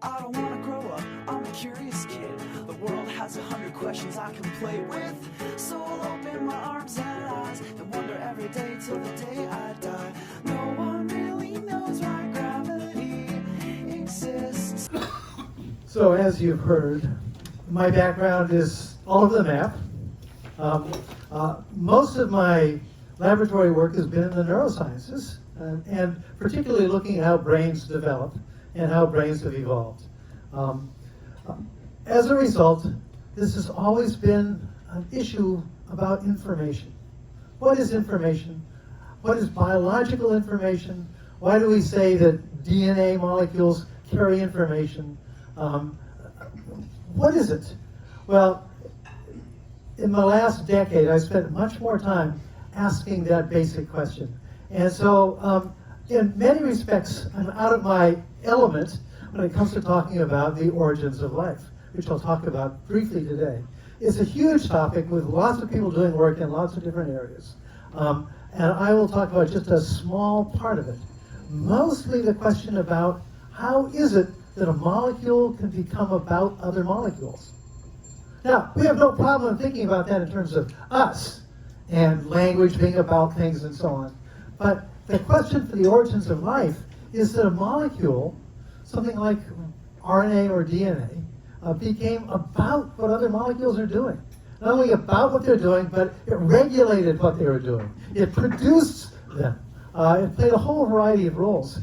I don't wanna grow up, I'm a curious kid. The world has 100 questions I can play with. So I'll open my arms and eyes and wonder every day till the day I die. No one really knows why gravity exists. So as you've heard, my background is all over the map. Most of my laboratory work has been in the neurosciences, and particularly looking at how brains develop and how brains have evolved. As a result, this has always been an issue about information. What is information? What is biological information? Why do we say that DNA molecules carry information? What is it? Well, in the last decade, I spent much more time asking that basic question. And so, in many respects, I'm out of my element when it comes to talking about the origins of life, which I'll talk about briefly today. It's a huge topic with lots of people doing work in lots of different areas. And I will talk about just a small part of it. Mostly the question about how is it that a molecule can become about other molecules. Now, we have no problem thinking about that in terms of us and language being about things and so on. But the question for the origins of life is that a molecule, something like RNA or DNA, became about what other molecules are doing. Not only about what they're doing, but it regulated what they were doing. It produced them. It played a whole variety of roles.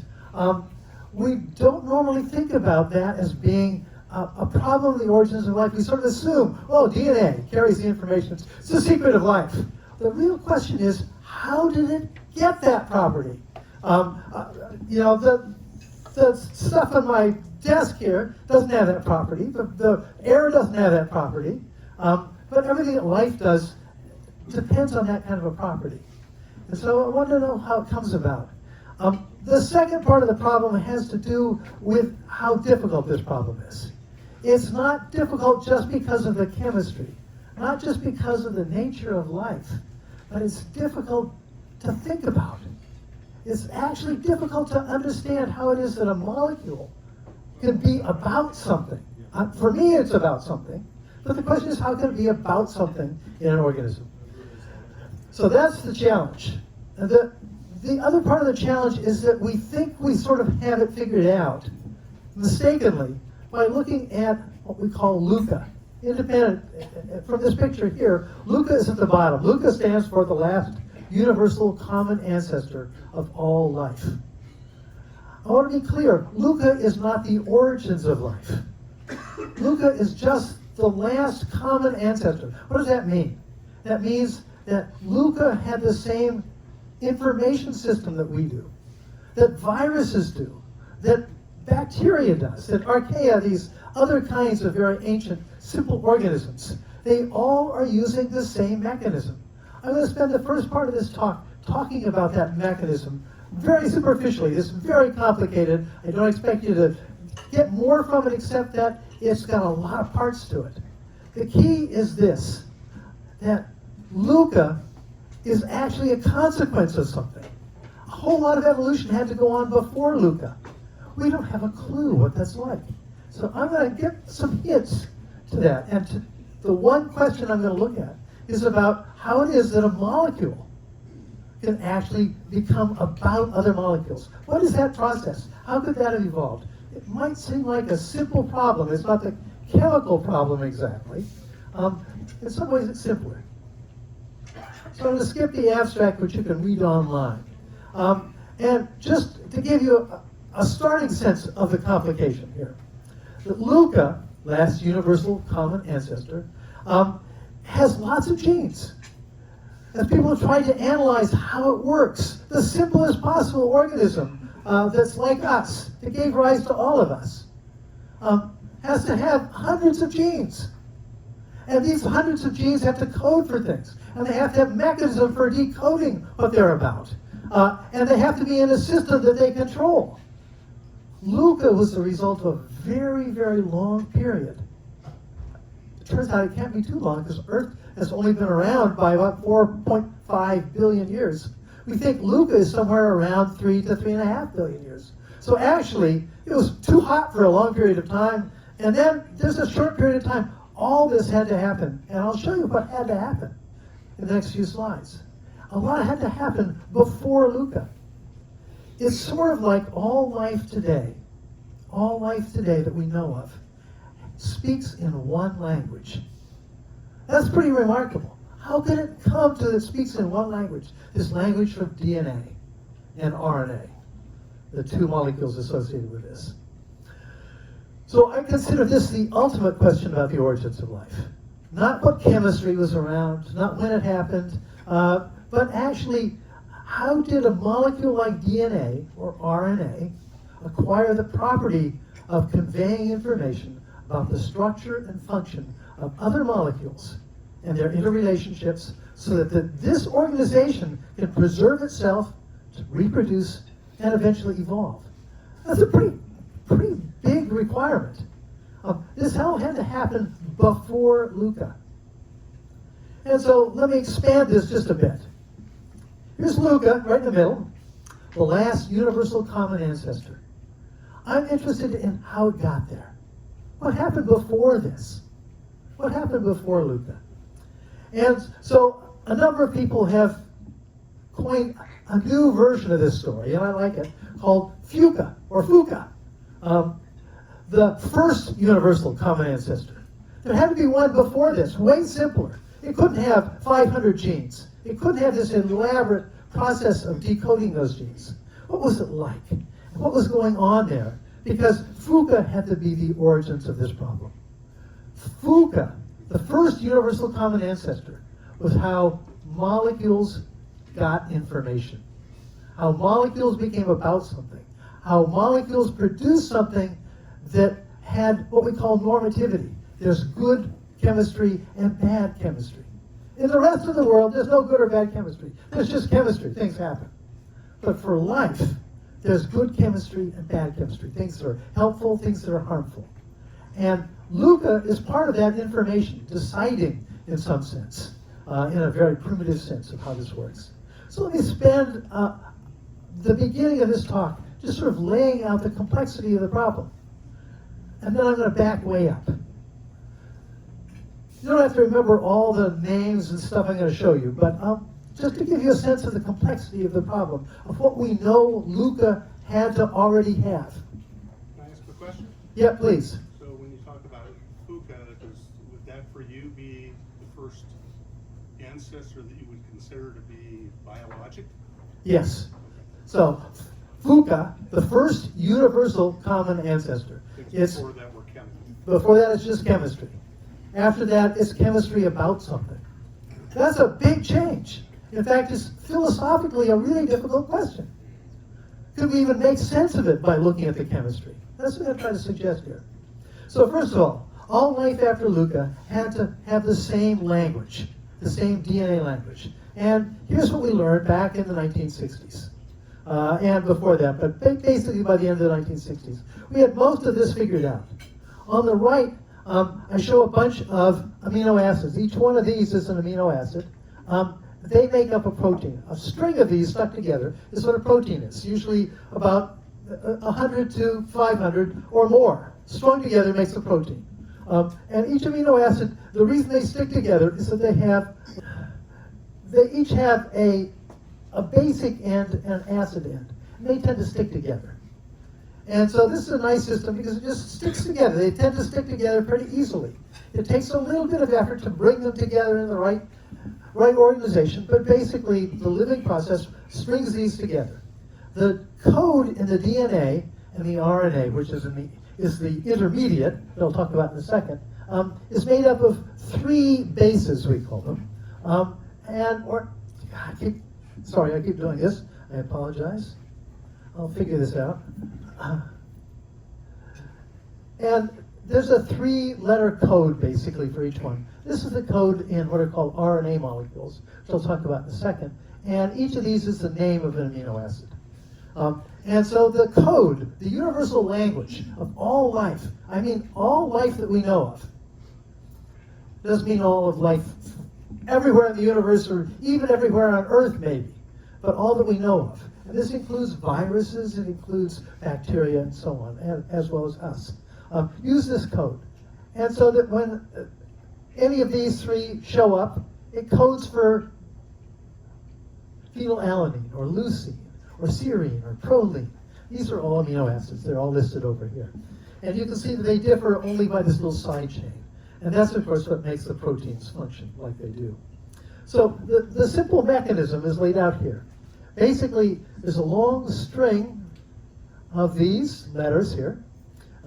We don't normally think about that as being a problem of the origins of life. We sort of assume, oh, DNA carries the information. It's the secret of life. The real question is, how did it get that property? The stuff on my desk here doesn't have that property. The air doesn't have that property. But everything that life does depends on that kind of a property. And so I want to know how it comes about. The second part of the problem has to do with how difficult this problem is. It's not difficult just because of the chemistry, not just because of the nature of life, but it's difficult to think about. It's actually difficult to understand how it is that a molecule can be about something. For me, it's about something, but the question is, how can it be about something in an organism? So that's the challenge. And the other part of the challenge is that we think we sort of have it figured out, mistakenly, by looking at what we call LUCA. Independent, from this picture here, LUCA is at the bottom. LUCA stands for the Last Universal Common Ancestor of all life. I want to be clear, LUCA is not the origins of life. LUCA is just the last common ancestor. What does that mean? That means that LUCA had the same information system that we do, that viruses do, that bacteria does, that archaea, these other kinds of very ancient, simple organisms, they all are using the same mechanism. I'm going to spend the first part of this talk talking about that mechanism very superficially. It's very complicated. I don't expect you to get more from it except that it's got a lot of parts to it. The key is this, that LUCA is actually a consequence of something. A whole lot of evolution had to go on before LUCA. We don't have a clue what that's like. So I'm going to get some hints to that. And the one question I'm going to look at is about how it is that a molecule can actually become about other molecules. What is that process? How could that have evolved? It might seem like a simple problem. It's not the chemical problem exactly. In some ways it's simpler. So I'm going to skip the abstract, which you can read online. And just to give you a starting sense of the complication here. The LUCA, Last Universal Common Ancestor, has lots of genes. As people have tried to analyze how it works, the simplest possible organism that's like us, that gave rise to all of us, has to have hundreds of genes. And these hundreds of genes have to code for things. And they have to have mechanism for decoding what they're about. And they have to be in a system that they control. LUCA was the result of a very, very long period. It turns out it can't be too long because Earth has only been around by about 4.5 billion years. We think LUCA is somewhere around 3 to 3.5 billion years. So actually, it It was too hot for a long period of time, and then there's a short period of time. All this had to happen, and I'll show you what had to happen in the next few slides. A lot had to happen before LUCA. It's sort of like all life today that we know of, speaks in one language. That's pretty remarkable. How could it come to that speaks in one language? This language of DNA and RNA, the two molecules associated with this. So I consider this the ultimate question about the origins of life. Not what chemistry was around, not when it happened, but actually, how did a molecule like DNA or RNA acquire the property of conveying information about the structure and function of other molecules and their interrelationships so that this organization can preserve itself, to reproduce, and eventually evolve? That's a pretty big requirement. This all had to happen before LUCA. And so let me expand this just a bit. Here's LUCA, right in the middle, the last universal common ancestor. I'm interested in how it got there. What happened before this? What happened before LUCA? And so a number of people have coined a new version of this story, and I like it, called FUCA, or FUCA, the first universal common ancestor. There had to be one before this, way simpler. It couldn't have 500 genes. It couldn't have this elaborate process of decoding those genes. What was it like? And what was going on there? Because FUCA had to be the origins of this problem. FUCA, the first universal common ancestor, was how molecules got information, how molecules became about something, how molecules produced something that had what we call normativity. There's good chemistry and bad chemistry. In the rest of the world, there's no good or bad chemistry. There's just chemistry. Things happen. But for life, there's good chemistry and bad chemistry. Things that are helpful, things that are harmful. And LUCA is part of that information, deciding in some sense, in a very primitive sense of how this works. So let me spend the beginning of this talk just sort of laying out the complexity of the problem. And then I'm going to back way up. You don't have to remember all the names and stuff I'm going to show you, but just to give you a sense of the complexity of the problem, of what we know LUCA had to already have. Can I ask a question? Yeah, please. So when you talk about FUCA, would that for you be the first ancestor that you would consider to be biologic? Yes. So FUCA, the first universal common ancestor. Before that were chemistry. Before that, it's just chemistry. After that, it's chemistry about something. That's a big change. In fact, it's philosophically a really difficult question. Could we even make sense of it by looking at the chemistry? That's what I'm trying to suggest here. So first of all life after LUCA had to have the same language, the same DNA language. And here's what we learned back in the 1960s. And before that, but basically by the end of the 1960s. We had most of this figured out. On the right, I show a bunch of amino acids. Each one of these is an amino acid. They make up a protein. A string of these stuck together is what a protein is, usually about 100 to 500 or more. Strung together makes a protein. And each amino acid, the reason they stick together is that they each have a basic end and an acid end. And they tend to stick together. And so this is a nice system because it just sticks together. They tend to stick together pretty easily. It takes a little bit of effort to bring them together in the right organization, but basically the living process strings these together. The code in the DNA and the RNA, which is the intermediate, that I'll talk about in a second, is made up of 3 bases, we call them. I keep doing this. I apologize. I'll figure this out. And there's a 3-letter code basically for each one. This is the code in what are called RNA molecules, which I'll talk about in a second. And each of these is the name of an amino acid. And so the code, the universal language of all life, I mean all life that we know of, doesn't mean all of life everywhere in the universe or even everywhere on Earth maybe, but all that we know of, And this includes viruses, it includes bacteria and so on, as well as us. Use this code. And so that when any of these three show up, it codes for phenylalanine or leucine or serine or proline. These are all amino acids. They're all listed over here. And you can see that they differ only by this little side chain. And that's, of course, what makes the proteins function like they do. So the simple mechanism is laid out here. Basically, there's a long string of these letters here.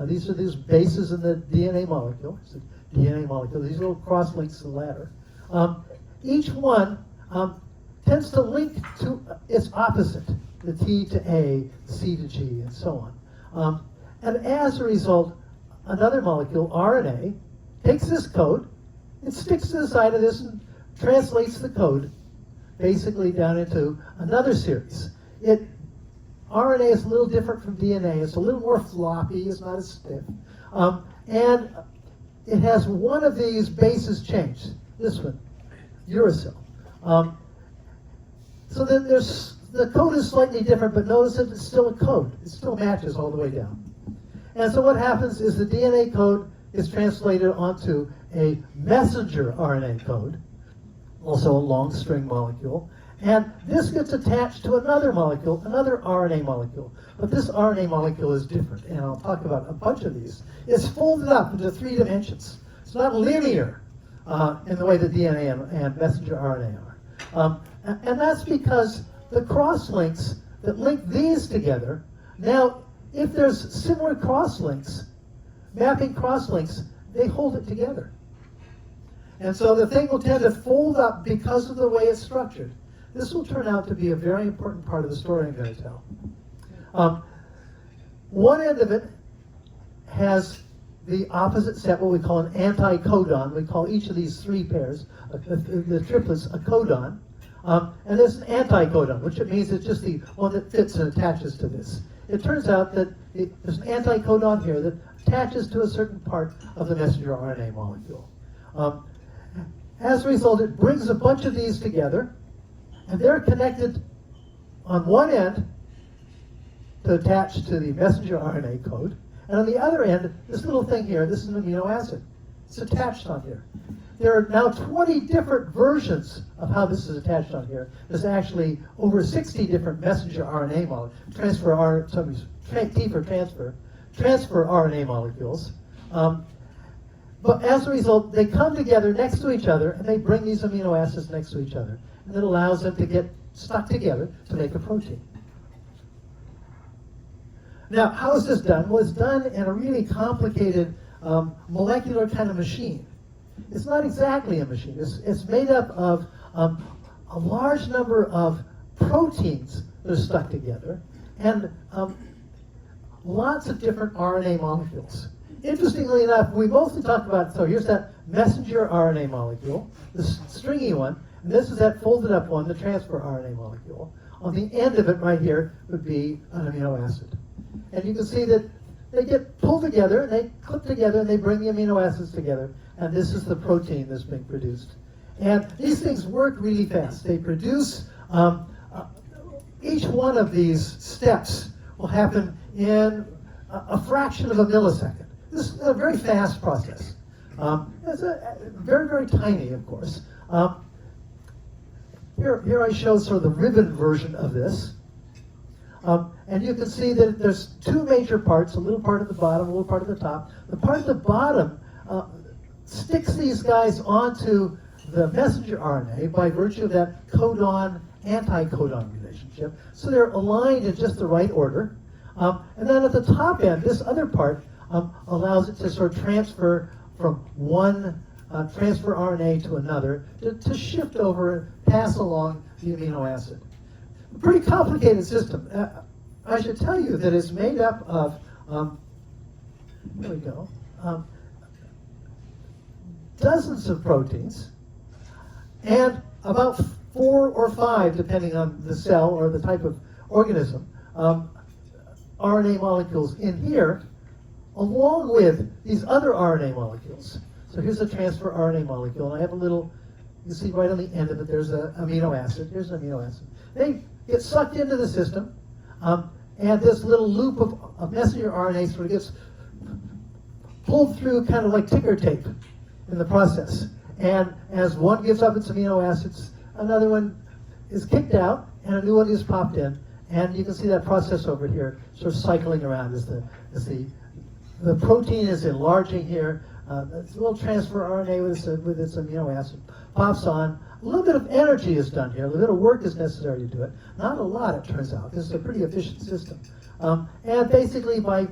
These are these bases in the DNA molecule. It's a DNA molecule. These little cross links in the ladder. Each one tends to link to its opposite, the T to A, C to G, and so on. And as a result, another molecule, RNA, takes this code, it sticks to the side of this and translates the code basically down into another series. RNA is a little different from DNA. It's a little more floppy. It's not as stiff. And it has one of these bases changed. This one, uracil. So then the code is slightly different, but notice that it's still a code. It still matches all the way down. And so what happens is the DNA code is translated onto a messenger RNA code, also a long string molecule. And this gets attached to another molecule, another RNA molecule. But this RNA molecule is different, and I'll talk about a bunch of these. It's folded up into 3 dimensions. It's not linear in the way that DNA and messenger RNA are. And that's because the cross-links that link these together, now, if there's similar cross-links, mapping cross-links, they hold it together. And so the thing will tend to fold up because of the way it's structured. This will turn out to be a very important part of the story I'm going to tell. One end of it has the opposite set, what we call an anticodon. We call each of these 3 pairs, the triplets, a codon. And there's an anticodon, which means it's just the one that fits and attaches to this. It turns out that there's an anticodon here that attaches to a certain part of the messenger RNA molecule. As a result, it brings a bunch of these together, and they're connected on one end to attach to the messenger RNA code, and on the other end, this little thing here, this is an amino acid. It's attached on here. There are now 20 different versions of how this is attached on here. There's actually over 60 different messenger RNA molecules, T for transfer RNA molecules. But as a result, they come together next to each other, and they bring these amino acids next to each other. And it allows them to get stuck together to make a protein. Now, how is this done? Well, it's done in a really complicated molecular kind of machine. It's not exactly a machine. It's made up of a large number of proteins that are stuck together and lots of different RNA molecules. Interestingly enough, we mostly talk about, so here's that messenger RNA molecule, this stringy one, and this is that folded up one, the transfer RNA molecule. On the end of it right here would be an amino acid. And you can see that they get pulled together, and they clip together, and they bring the amino acids together, and this is the protein that's being produced. And these things work really fast. They produce, each one of these steps will happen in a fraction of a millisecond. This is a very fast process. It's very, very tiny, of course. Here I show sort of the ribbon version of this. And you can see that there's 2 major parts, a little part at the bottom, a little part at the top. The part at the bottom sticks these guys onto the messenger RNA by virtue of that codon-anticodon relationship. So they're aligned in just the right order. And then at the top end, this other part allows it to sort of transfer from one transfer RNA to another to shift over and pass along the amino acid. A pretty complicated system. I should tell you that it's made up of, here we go, dozens of proteins and about 4 or 5, depending on the cell or the type of organism, RNA molecules in here, along with these other RNA molecules. So here's a transfer RNA molecule, and I have a little, you see right on the end of it, there's an amino acid. Here's an amino acid. They gets sucked into the system, and this little loop of messenger RNA sort of gets pulled through kind of like ticker tape in the process. And as one gives up its amino acids, another one is kicked out, and a new one is popped in. And you can see that process over here, sort of cycling around as the protein is enlarging here. It's a little transfer RNA with its amino acid pops on. A little bit of energy is done here. A little bit of work is necessary to do it. Not a lot, it turns out. This is a pretty efficient system. And basically, by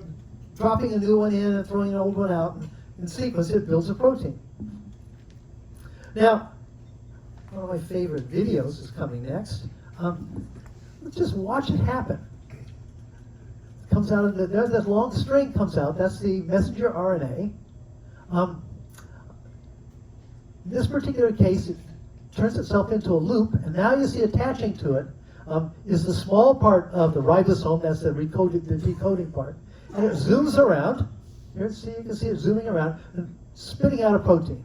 dropping a new one in and throwing an old one out in sequence, it builds a protein. Now, one of my favorite videos is coming next. Let's just watch it happen. It comes out of that long string comes out. That's the messenger RNA. In this particular case, it turns itself into a loop, and now you see attaching to it is the small part of the ribosome. That's the decoding part, and it zooms around. Here, you can see it zooming around and spitting out a protein.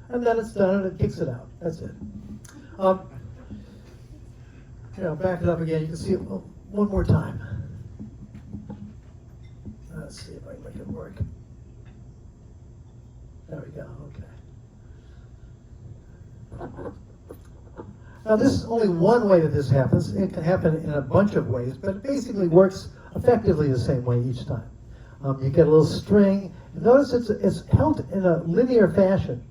And then it's done, and it kicks it out. That's it. Back it up again. You can see it one more time. Let's see if I can make it work. There we go. Okay. Now, this is only one way that this happens. It can happen in a bunch of ways, but it basically works effectively the same way each time. You get a little string. Notice it's held in a linear fashion.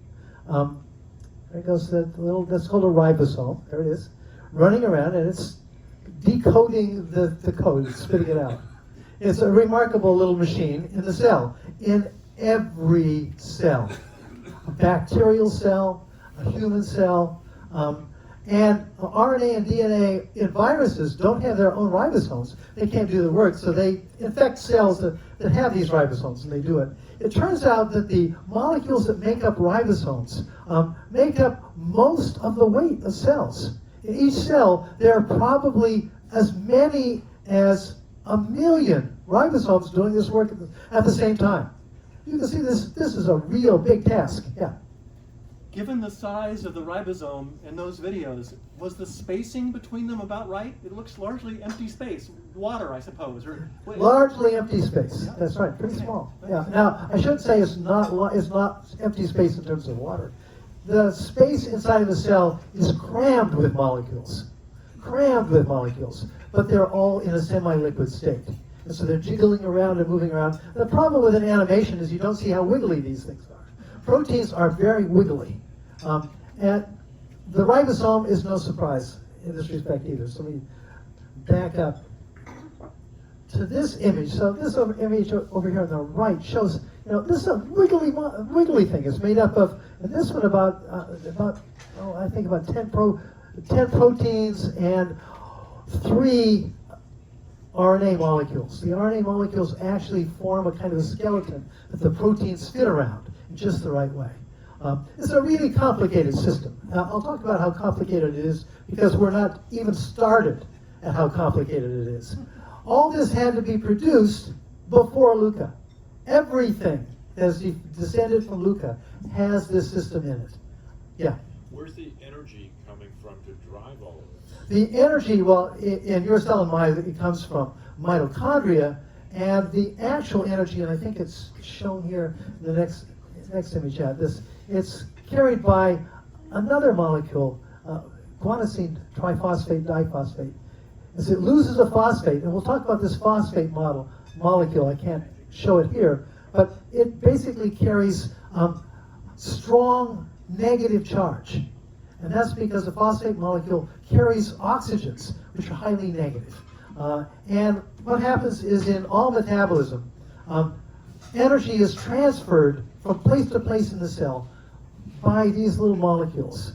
There goes that's called a ribosome. There it is, running around, and it's decoding the code, it's spitting it out. It's a remarkable little machine in the cell, in every cell. A bacterial cell, a human cell, and RNA and DNA in viruses don't have their own ribosomes. They can't do the work, so they infect cells that have these ribosomes, and they do it. It turns out that the molecules that make up ribosomes make up most of the weight of cells. In each cell, there are probably as many as 1 million ribosomes doing this work at the same time. You can see this is a real big task. Yeah. Given the size of the ribosome in those videos, was the spacing between them about right? It looks largely empty space. Water, I suppose. Largely empty space. Yeah. That's right. Pretty small. Yeah. Now, I should say it's not empty space in terms of water. The space inside of the cell is crammed with molecules. But they're all in a semi-liquid state. And so they're jiggling around and moving around. The problem with an animation is you don't see how wiggly these things are. Proteins are very wiggly. And the ribosome is no surprise in this respect either. So let me back up to this image. So this image over here on the right shows, this is a wiggly thing. It's made up of, and this one about 10 proteins and 3 RNA molecules. The RNA molecules actually form a kind of a skeleton that the proteins fit around in just the right way. It's a really complicated system. I'll talk about how complicated it is because we're not even started at how complicated it is. All this had to be produced before LUCA. Everything that is descended from LUCA has this system in it. Yeah? Where's the energy coming from to drive all of this? The energy, well, in your cell and mine, it comes from mitochondria, and the actual energy, and I think it's shown here in the next image. Yeah, it's carried by another molecule, guanosine triphosphate diphosphate. As it loses a phosphate, and we'll talk about this phosphate molecule. I can't show it here, but it basically carries strong negative charge. And that's because the phosphate molecule carries oxygens, which are highly negative. And what happens is in all metabolism, energy is transferred from place to place in the cell by these little molecules.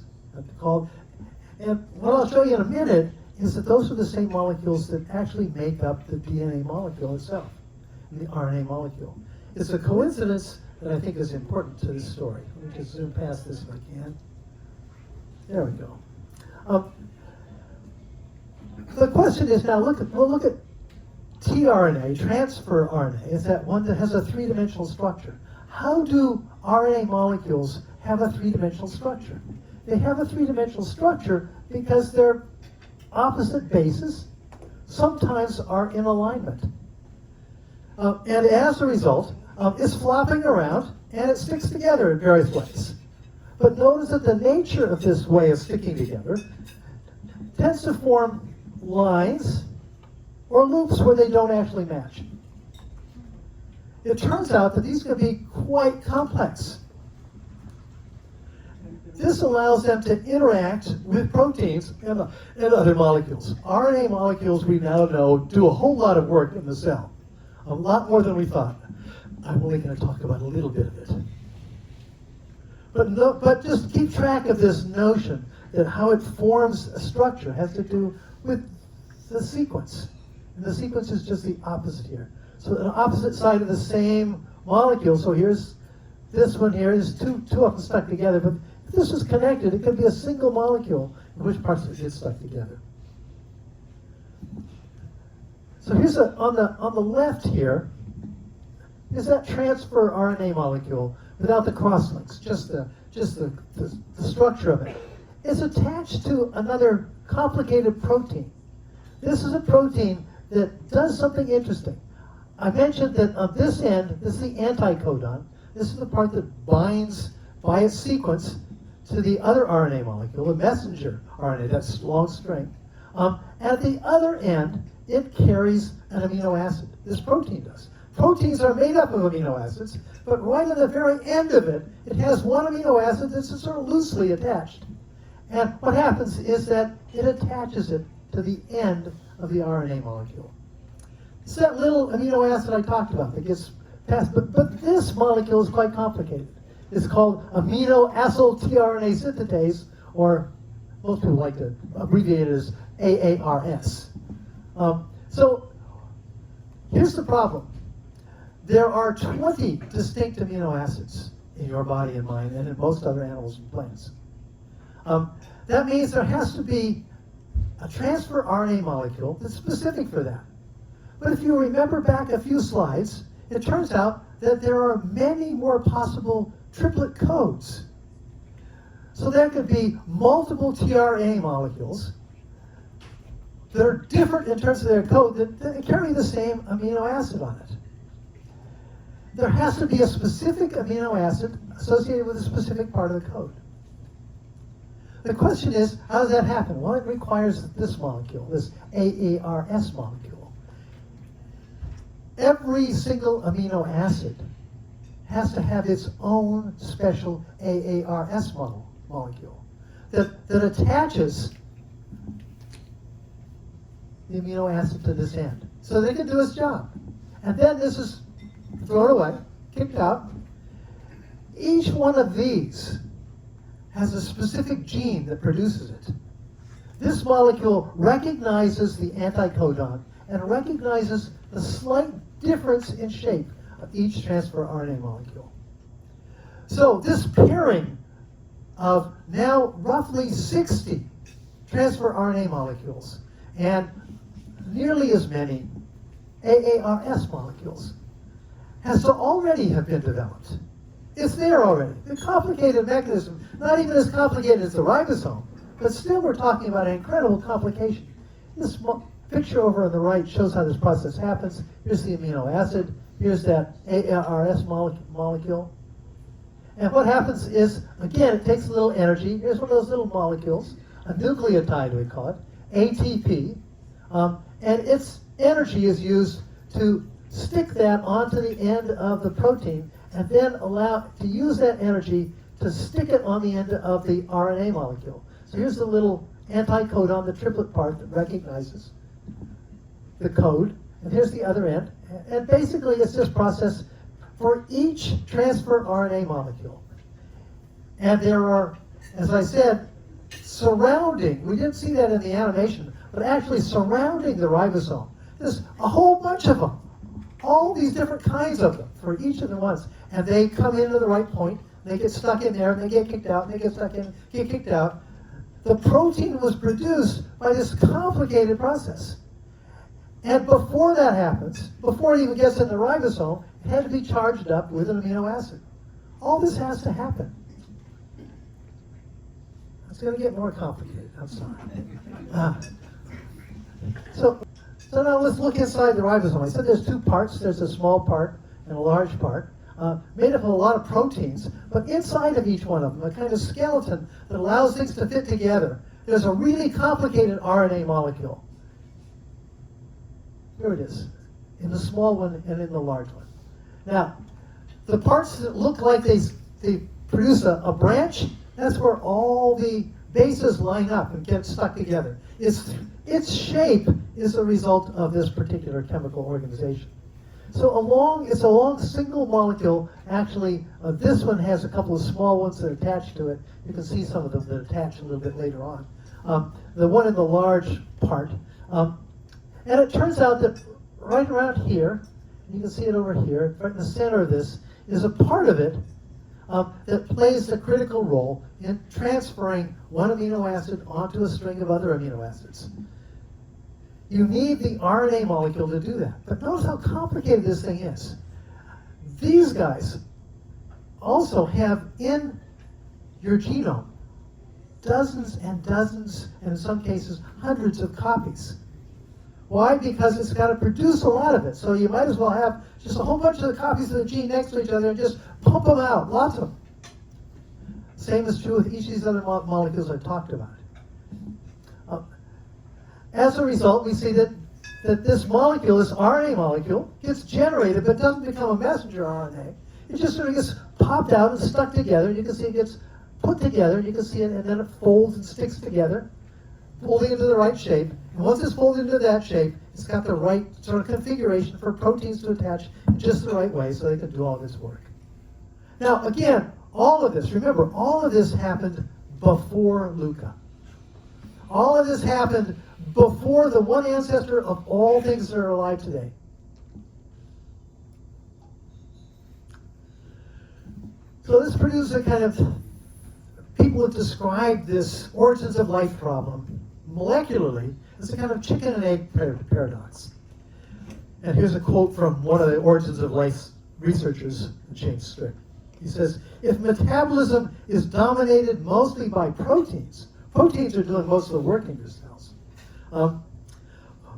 And what I'll show you in a minute is that those are the same molecules that actually make up the DNA molecule itself, the RNA molecule. It's a coincidence that I think is important to this story. Let me just zoom past this if I can. There we go. The question is now, we'll look at tRNA, transfer RNA, is that one that has a 3-dimensional structure. How do RNA molecules have a 3-dimensional structure? They have a 3-dimensional structure because they're opposite bases sometimes are in alignment. And as a result, it's flopping around and it sticks together in various ways. But notice that the nature of this way of sticking together tends to form lines or loops where they don't actually match. It turns out that these can be quite complex. This allows them to interact with proteins and other molecules. RNA molecules, we now know, do a whole lot of work in the cell. A lot more than we thought. I'm only going to talk about a little bit of it. But just keep track of this notion that how it forms a structure has to do with the sequence. And the sequence is just the opposite here. So an opposite side of the same molecule. So here's this one here is two of them stuck together. But if this was connected, it could be a single molecule in which parts of it get stuck together. So here's on the left here is that transfer RNA molecule without the crosslinks, just the structure of it. It's attached to another complicated protein. This is a protein that does something interesting. I mentioned that on this end, this is the anticodon. This is the part that binds by its sequence to the other RNA molecule, the messenger RNA, that's long string. At the other end, it carries an amino acid. This protein does. Proteins are made up of amino acids, but right at the very end of it, it has one amino acid that's sort of loosely attached. And what happens is that it attaches it to the end of the RNA molecule. It's that little amino acid I talked about that gets passed, but this molecule is quite complicated. It's called amino acyl tRNA synthetase, or most people like to abbreviate it as AARS. So here's the problem. There are 20 distinct amino acids in your body and mine, and in most other animals and plants. That means there has to be a transfer RNA molecule that's specific for that. But if you remember back a few slides, it turns out that there are many more possible triplet codes. So there could be multiple tRNA molecules that are different in terms of their code that carry the same amino acid on it. There has to be a specific amino acid associated with a specific part of the code. The question is, how does that happen? Well, it requires this molecule, this AARS molecule. Every single amino acid has to have its own special AARS molecule that attaches the amino acid to this end, so they can do its job. And then this is thrown away, kicked out. Each one of these has a specific gene that produces it. This molecule recognizes the anticodon and recognizes the slight difference in shape of each transfer RNA molecule. So this pairing of now roughly 60 transfer RNA molecules and nearly as many AARS molecules has to already have been developed. It's there already. The complicated mechanism, not even as complicated as the ribosome, but still we're talking about an incredible complication. This picture over on the right shows how this process happens. Here's the amino acid. Here's that AARS molecule. And what happens is, again, it takes a little energy. Here's one of those little molecules, a nucleotide we call it, ATP. And its energy is used to stick that onto the end of the protein and then allow to use that energy to stick it on the end of the RNA molecule. So here's the little anticodon, the triplet part that recognizes the code. And here's the other end. And basically it's this process for each transfer RNA molecule. And there are, as I said, surrounding, we didn't see that in the animation, but actually surrounding the ribosome, there's a whole bunch of them. All these different kinds of them for each of the ones. And they come into the right point, they get stuck in there, and they get kicked out, and they get stuck in, get kicked out. The protein was produced by this complicated process. And before that happens, before it even gets in the ribosome, it had to be charged up with an amino acid. All this has to happen. It's going to get more complicated, I'm sorry. So now let's look inside the ribosome. I said there's two parts. There's a small part and a large part, made up of a lot of proteins. But inside of each one of them, a kind of skeleton that allows things to fit together, there's a really complicated RNA molecule. Here it is, in the small one and in the large one. Now, the parts that look like they produce a branch, that's where all the bases line up and get stuck together. Its shape is a result of this particular chemical organization. So it's a long single molecule. Actually, this one has a couple of small ones that attach to it. You can see some of them that attach a little bit later on. The one in the large part. And it turns out that right around here, you can see it over here, right in the center of this, is a part of it that plays a critical role in transferring one amino acid onto a string of other amino acids. You need the RNA molecule to do that. But notice how complicated this thing is. These guys also have in your genome dozens and dozens, and in some cases hundreds of copies. Why? Because it's got to produce a lot of it. So you might as well have just a whole bunch of the copies of the gene next to each other and just pump them out, lots of them. Same is true with each of these other molecules I talked about. As a result, we see that this molecule, this RNA molecule, gets generated but doesn't become a messenger RNA. It just sort of gets popped out and stuck together. You can see it gets put together. You can see it, and then it folds and sticks together, folding into the right shape. And once it's folded into that shape, it's got the right sort of configuration for proteins to attach in just the right way so they can do all this work. Now, again, all of this, remember, all of this happened before LUCA. All of this happened before the one ancestor of all things that are alive today. So this produces a kind of, people have described this origins of life problem molecularly as a kind of chicken and egg paradox. And here's a quote from one of the origins of life researchers, James Strick. He says, if metabolism is dominated mostly by proteins, proteins are doing most of the work in your cells,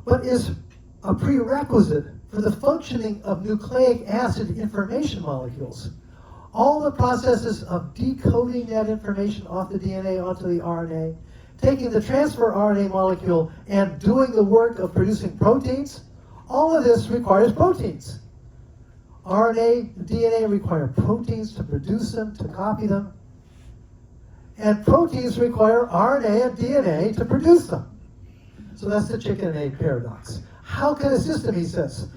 but is a prerequisite for the functioning of nucleic acid information molecules. All the processes of decoding that information off the DNA onto the RNA, taking the transfer RNA molecule and doing the work of producing proteins, all of this requires proteins. RNA and DNA require proteins to produce them, to copy them, and proteins require RNA and DNA to produce them. So that's the chicken and egg paradox. How can a system, he says,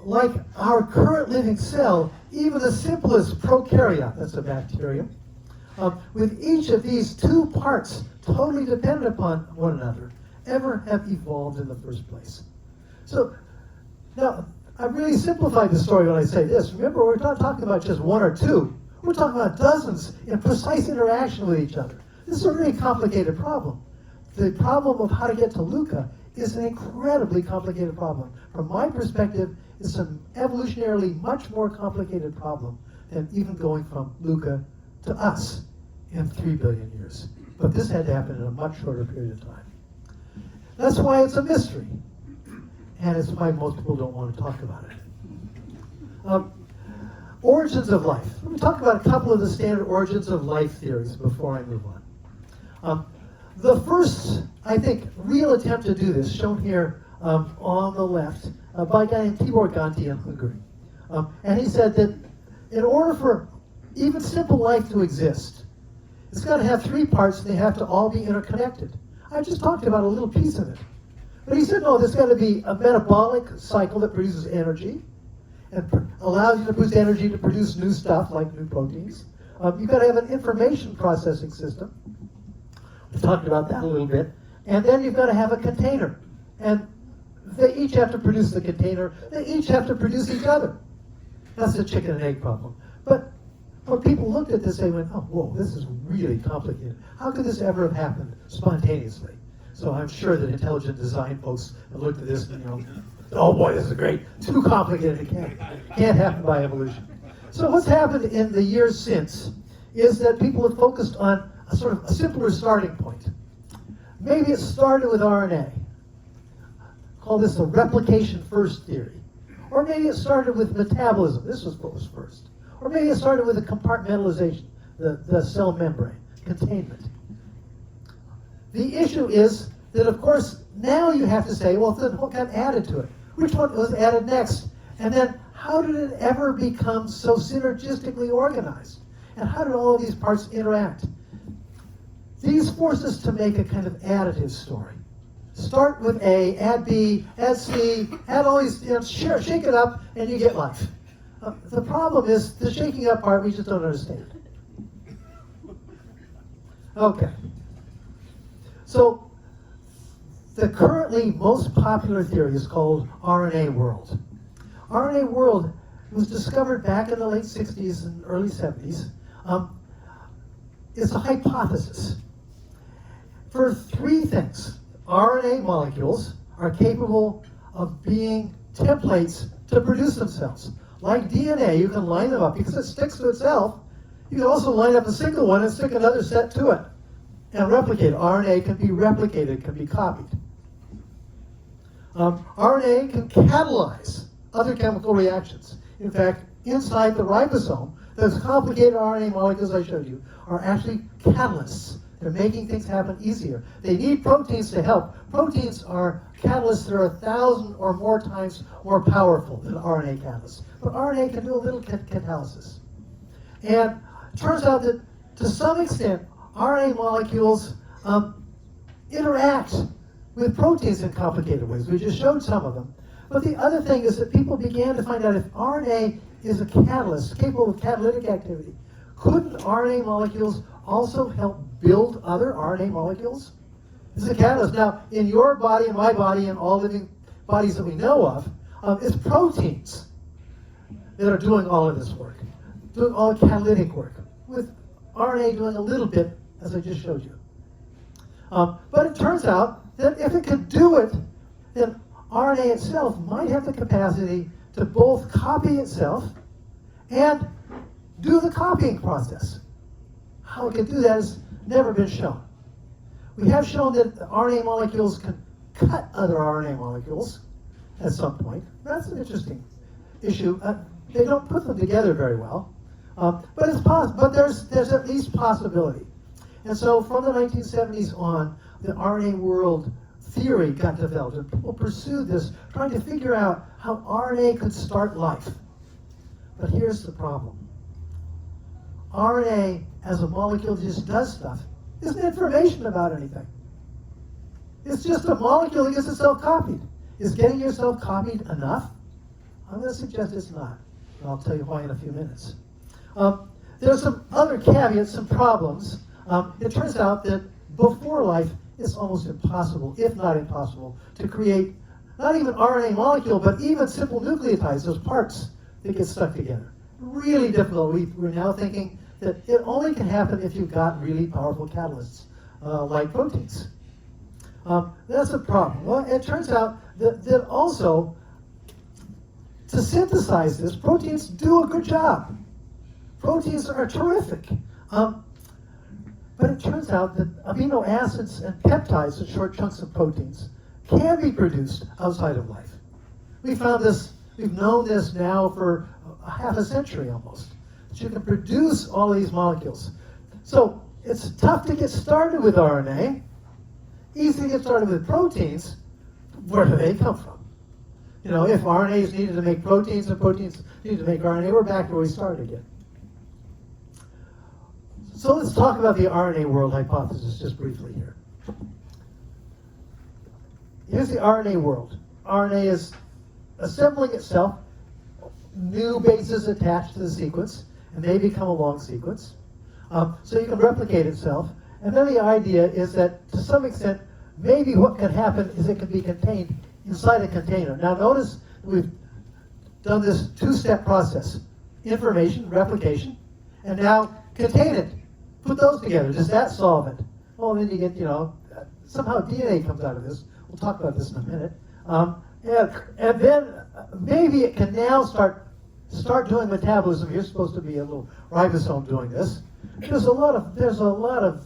like our current living cell, even the simplest prokaryote, that's a bacterium, with each of these two parts totally dependent upon one another, ever have evolved in the first place? So now, I've really simplified the story when I say this. Remember, we're not talking about just one or two. We're talking about dozens in precise interaction with each other. This is a really complicated problem. The problem of how to get to LUCA is an incredibly complicated problem. From my perspective, it's an evolutionarily much more complicated problem than even going from LUCA to us in 3 billion years. But this had to happen in a much shorter period of time. That's why it's a mystery. And it's why most people don't want to talk about it. Origins of life. Let me talk about a couple of the standard origins of life theories before I move on. The first, I think, real attempt to do this, shown here on the left, by a guy named Tibor Ganti in Hungary. And he said that in order for even simple life to exist, it's got to have 3 parts and they have to all be interconnected. I just talked about a little piece of it. But he said, no, there's got to be a metabolic cycle that produces energy and allows you to produce energy to produce new stuff like new proteins. You've got to have an information processing system. We talked about that a little bit. And then you've got to have a container. And they each have to produce the container. They each have to produce each other. That's the chicken and egg problem. But when people looked at this, they went, oh, whoa, this is really complicated. How could this ever have happened spontaneously? So I'm sure that intelligent design folks have looked at this and, oh boy, this is great. Too complicated, it can't happen by evolution. So what's happened in the years since is that people have focused on a sort of a simpler starting point. Maybe it started with RNA. call this the replication first theory. Or maybe it started with metabolism. This was what was first. Or maybe it started with the compartmentalization, the cell membrane, containment. The issue is that, of course, now you have to say, well, then what got added to it? Which one was added next? And then how did it ever become so synergistically organized? And how did all of these parts interact? These force us to make a kind of additive story. Start with A, add B, add C, add all these, shake it up, and you get life. The problem is the shaking up part we just don't understand. Okay. So the currently most popular theory is called RNA-World. RNA-World was discovered back in the late 60s and early 70s. It's a hypothesis for three things. RNA molecules are capable of being templates to produce themselves. Like DNA, you can line them up because it sticks to itself. You can also line up a single one and stick another set to it and replicate. RNA can be replicated, can be copied. RNA can catalyze other chemical reactions. In fact, inside the ribosome, those complicated RNA molecules I showed you are actually catalysts. They're making things happen easier. They need proteins to help. Proteins are catalysts that are 1,000 or more times more powerful than RNA catalysts. But RNA can do a little catalysis. And it turns out that to some extent, RNA molecules interact with proteins in complicated ways. We just showed some of them. But the other thing is that people began to find out if RNA is a catalyst, capable of catalytic activity, couldn't RNA molecules also help build other RNA molecules? It's a catalyst. Now, in your body and my body and all living bodies that we know of, it's proteins that are doing all of this work, doing all the catalytic work, with RNA doing a little bit, as I just showed you. But it turns out that if it could do it, then RNA itself might have the capacity to both copy itself and do the copying process. How it can do that has never been shown. We have shown that the RNA molecules can cut other RNA molecules at some point. That's an interesting issue. They don't put them together very well, but it's possible. But there's at least possibility. And so from the 1970s on, the RNA-World theory got developed, and people pursued this, trying to figure out how RNA could start life. But here's the problem. RNA, as a molecule that just does stuff, isn't information about anything. It's just a molecule that gets itself copied. Is getting yourself copied enough? I'm going to suggest it's not, and I'll tell you why in a few minutes. There's some other caveats, some problems. It turns out that before life, it's almost impossible, if not impossible, to create not even RNA molecule, but even simple nucleotides, those parts that get stuck together. Really difficult. We're now thinking that it only can happen if you've got really powerful catalysts, like proteins. That's a problem. Well, it turns out that also, to synthesize this, proteins do a good job. Proteins are terrific. But it turns out that amino acids and peptides, the short chunks of proteins, can be produced outside of life. We found this, we've known this now for half a century almost, that you can produce all these molecules. So it's tough to get started with RNA, easy to get started with proteins. Where do they come from? You know, if RNA is needed to make proteins and proteins need to make RNA, we're back where we started again. So let's talk about the RNA-World hypothesis just briefly here. Here's the RNA-World. RNA is assembling itself, new bases attached to the sequence, and they become a long sequence. So you can replicate itself. And then the idea is that, to some extent, maybe what can happen is it can be contained inside a container. Now notice we've done this two-step process. Information, replication, and now contain it. Put those together. Does that solve it? Well, then you get, somehow DNA comes out of this. We'll talk about this in a minute. And then maybe it can now start doing metabolism. You're supposed to be a little ribosome doing this. There's a lot of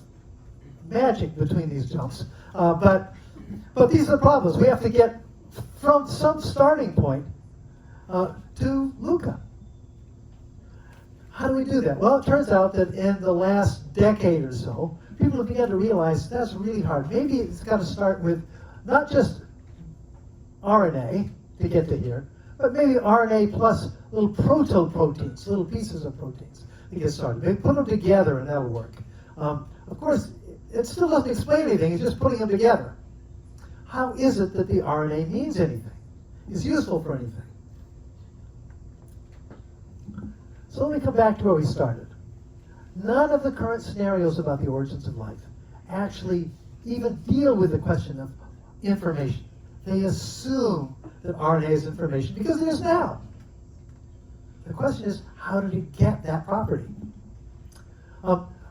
magic between these jumps. But these are the problems. We have to get from some starting point to LUCA. How do we do that? Well, it turns out that in the last decade or so, people have begun to realize that's really hard. Maybe it's got to start with not just RNA to get to here, but maybe RNA plus little proto-proteins, little pieces of proteins to get started. Maybe put them together and that'll work. Of course, it still doesn't explain anything, it's just putting them together. How is it that the RNA means anything, is useful for anything? So let me come back to where we started. None of the current scenarios about the origins of life actually even deal with the question of information. They assume that RNA is information because it is now. The question is, how did it get that property?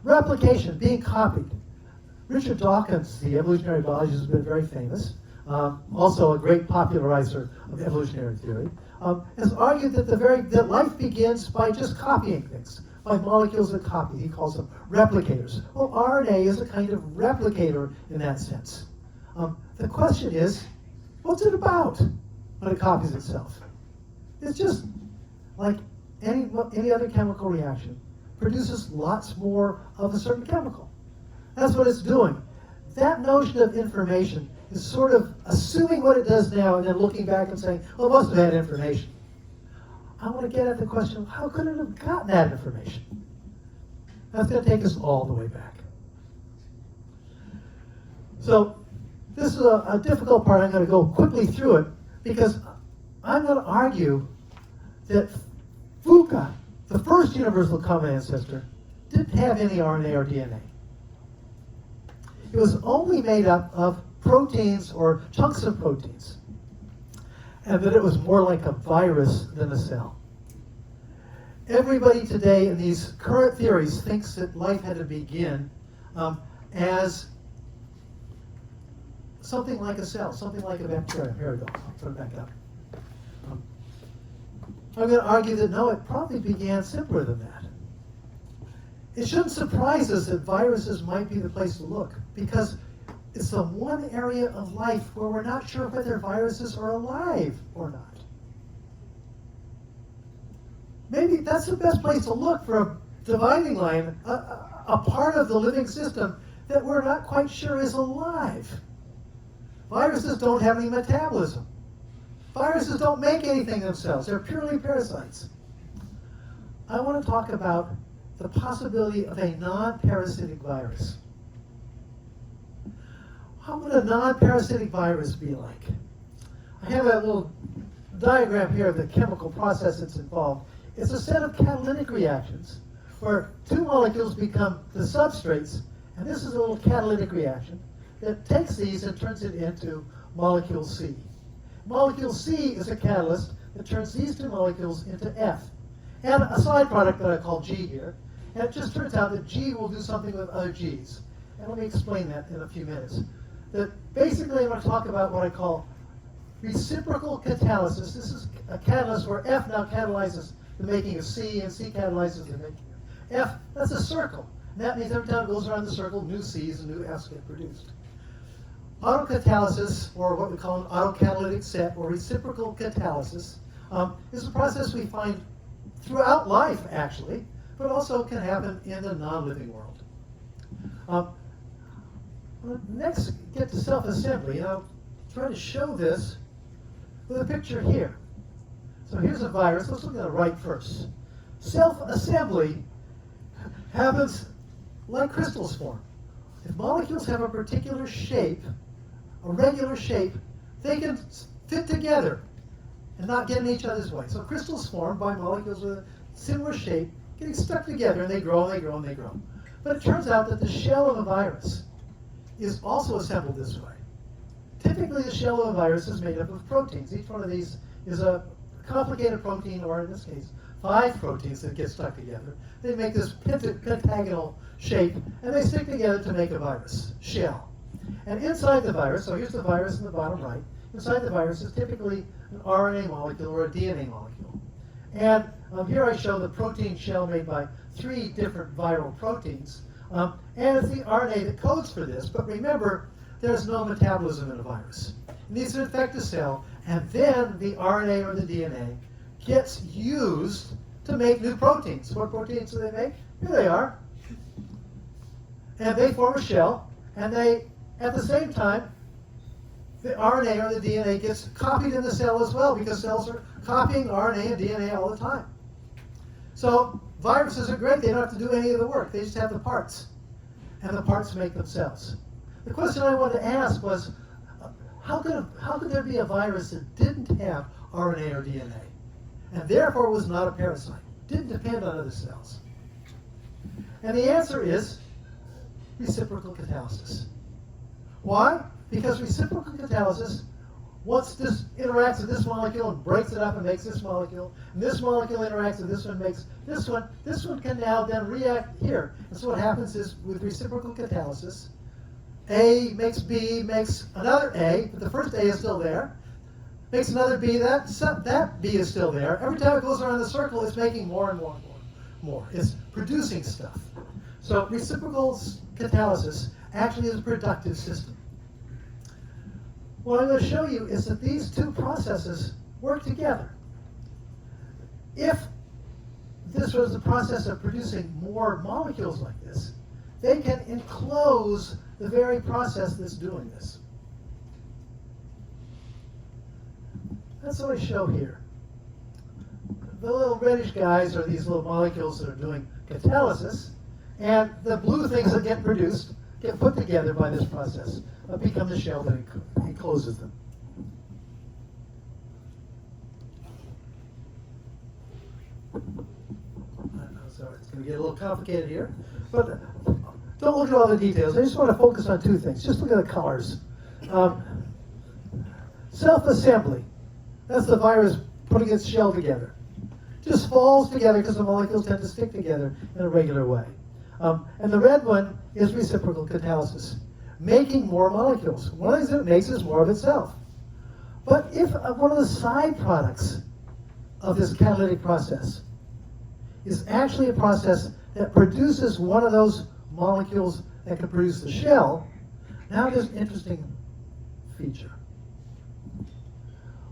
Replication, being copied. Richard Dawkins, the evolutionary biologist, has been very famous, also a great popularizer of evolutionary theory, has argued that life begins by just copying things, by molecules that copy. He calls them replicators. Well, RNA is a kind of replicator in that sense. The question is, what's it about when it copies itself? It's just like any other chemical reaction, produces lots more of a certain chemical. That's what it's doing. That notion of information is sort of assuming what it does now and then looking back and saying, well, it must have had information. I want to get at the question of how could it have gotten that information? That's going to take us all the way back. So this is a difficult part. I'm going to go quickly through it because I'm going to argue that LUCA, the first universal common ancestor, didn't have any RNA or DNA. It was only made up of proteins or chunks of proteins, and that it was more like a virus than a cell. Everybody today in these current theories thinks that life had to begin as something like a cell, something like a bacterium. Here we go, I'll put it back up. I'm going to argue that no, it probably began simpler than that. It shouldn't surprise us that viruses might be the place to look, because it's the one area of life where we're not sure whether viruses are alive or not. Maybe that's the best place to look for a dividing line, a part of the living system that we're not quite sure is alive. Viruses don't have any metabolism. Viruses don't make anything themselves. They're purely parasites. I want to talk about the possibility of a non-parasitic virus. How would a non-parasitic virus be like? I have a little diagram here of the chemical process that's involved. It's a set of catalytic reactions where two molecules become the substrates, and this is a little catalytic reaction that takes these and turns it into molecule C. Molecule C is a catalyst that turns these two molecules into F. And a side product that I call G here. And it just turns out that G will do something with other Gs. And let me explain that in a few minutes. That basically I'm going to talk about what I call reciprocal catalysis. This is a catalyst where F now catalyzes the making of C, and C catalyzes the making of F. That's a circle. And that means every time it goes around the circle, new C's and new F's get produced. Autocatalysis, or what we call an autocatalytic set, or reciprocal catalysis, is a process we find throughout life, actually, but also can happen in the non-living world. Next, get to self-assembly. I'll try to show this with a picture here. So here's a virus. Let's look at the right first. Self-assembly happens like crystals form. If molecules have a particular shape, a regular shape, they can fit together and not get in each other's way. So crystals form by molecules with a similar shape, getting stuck together, and they grow and they grow and they grow. But it turns out that the shell of a virus is also assembled this way. Typically, the shell of a virus is made up of proteins. Each one of these is a complicated protein, or in this case, 5 proteins that get stuck together. They make this pentagonal shape, and they stick together to make a virus shell. And inside the virus, so here's the virus in the bottom right, inside the virus is typically an RNA molecule or a DNA molecule. And here I show the protein shell made by 3 different viral proteins. And it's the RNA that codes for this, but remember, there's no metabolism in a virus. It needs to infect a cell, And then the RNA or the DNA gets used to make new proteins. What proteins do they make? Here they are. And they form a shell, and they, at the same time, the RNA or the DNA gets copied in the cell as well, because cells are copying RNA and DNA all the time. So viruses are great. They don't have to do any of the work. They just have the parts, and the parts make themselves. The question I wanted to ask was, how could there be a virus that didn't have RNA or DNA, and therefore was not a parasite, didn't depend on other cells? And the answer is reciprocal catalysis. Why? Because reciprocal catalysis, once this interacts with this molecule and breaks it up and makes this molecule, and this molecule interacts with this one and makes this one can now then react here. And so what happens is, with reciprocal catalysis, A makes B, makes another A, but the first A is still there, makes another B, that B is still there. Every time it goes around the circle, it's making more and more and more. It's producing stuff. So reciprocal catalysis actually is a productive system. What I'm going to show you is that these two processes work together. If this was the process of producing more molecules like this, they can enclose the very process that's doing this. That's what I show here. The little reddish guys are these little molecules that are doing catalysis, and the blue things that get produced get put together by this process, become the shell that encloses them. So it's going to get a little complicated here, but don't look at all the details. I just want to focus on two things. Just look at the colors. Self-assembly. That's the virus putting its shell together. Just falls together because the molecules tend to stick together in a regular way. And the red one is reciprocal catalysis, making more molecules. One of the things it makes is more of itself. But if one of the side products of this catalytic process is actually a process that produces one of those molecules that can produce the shell, now there's an interesting feature.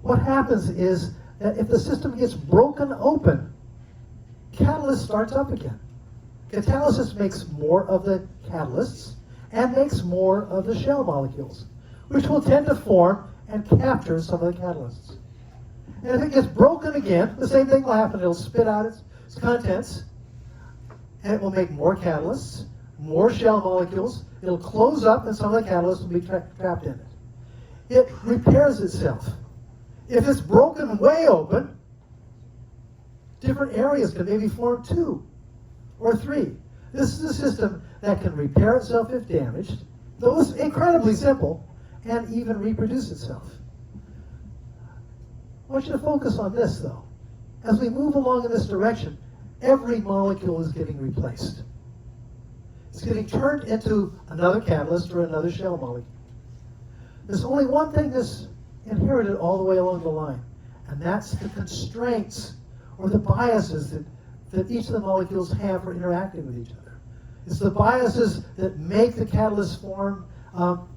What happens is that if the system gets broken open, catalyst starts up again. Catalysis makes more of the catalysts and makes more of the shell molecules, which will tend to form and capture some of the catalysts. And if it gets broken again, the same thing will happen. It'll spit out its contents, and it will make more catalysts, more shell molecules. It'll close up, and some of the catalysts will be trapped in it. It repairs itself. If it's broken way open, different areas can maybe form 2 or 3. This is a system that can repair itself if damaged, though it's incredibly simple, and even reproduce itself. I want you to focus on this, though. As we move along in this direction, every molecule is getting replaced. It's getting turned into another catalyst or another shell molecule. There's only one thing that's inherited all the way along the line, and that's the constraints or the biases that each of the molecules have for interacting with each other. It's the biases that make the catalysts form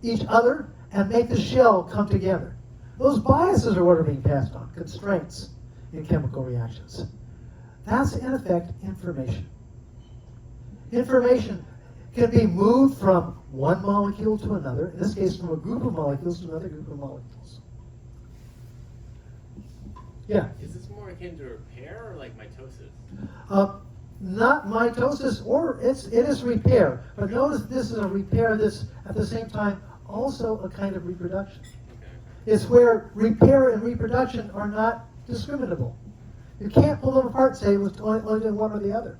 each other and make the shell come together. Those biases are what are being passed on, constraints in chemical reactions. That's, in effect, information. Information can be moved from one molecule to another, in this case from a group of molecules to another group of molecules. Yeah? Is this more akin to repair or like mitosis? Not mitosis, or it is repair. But notice this is a repair that's at the same time also a kind of reproduction. Okay. It's where repair and reproduction are not discriminable. You can't pull them apart and say it was only doing one or the other.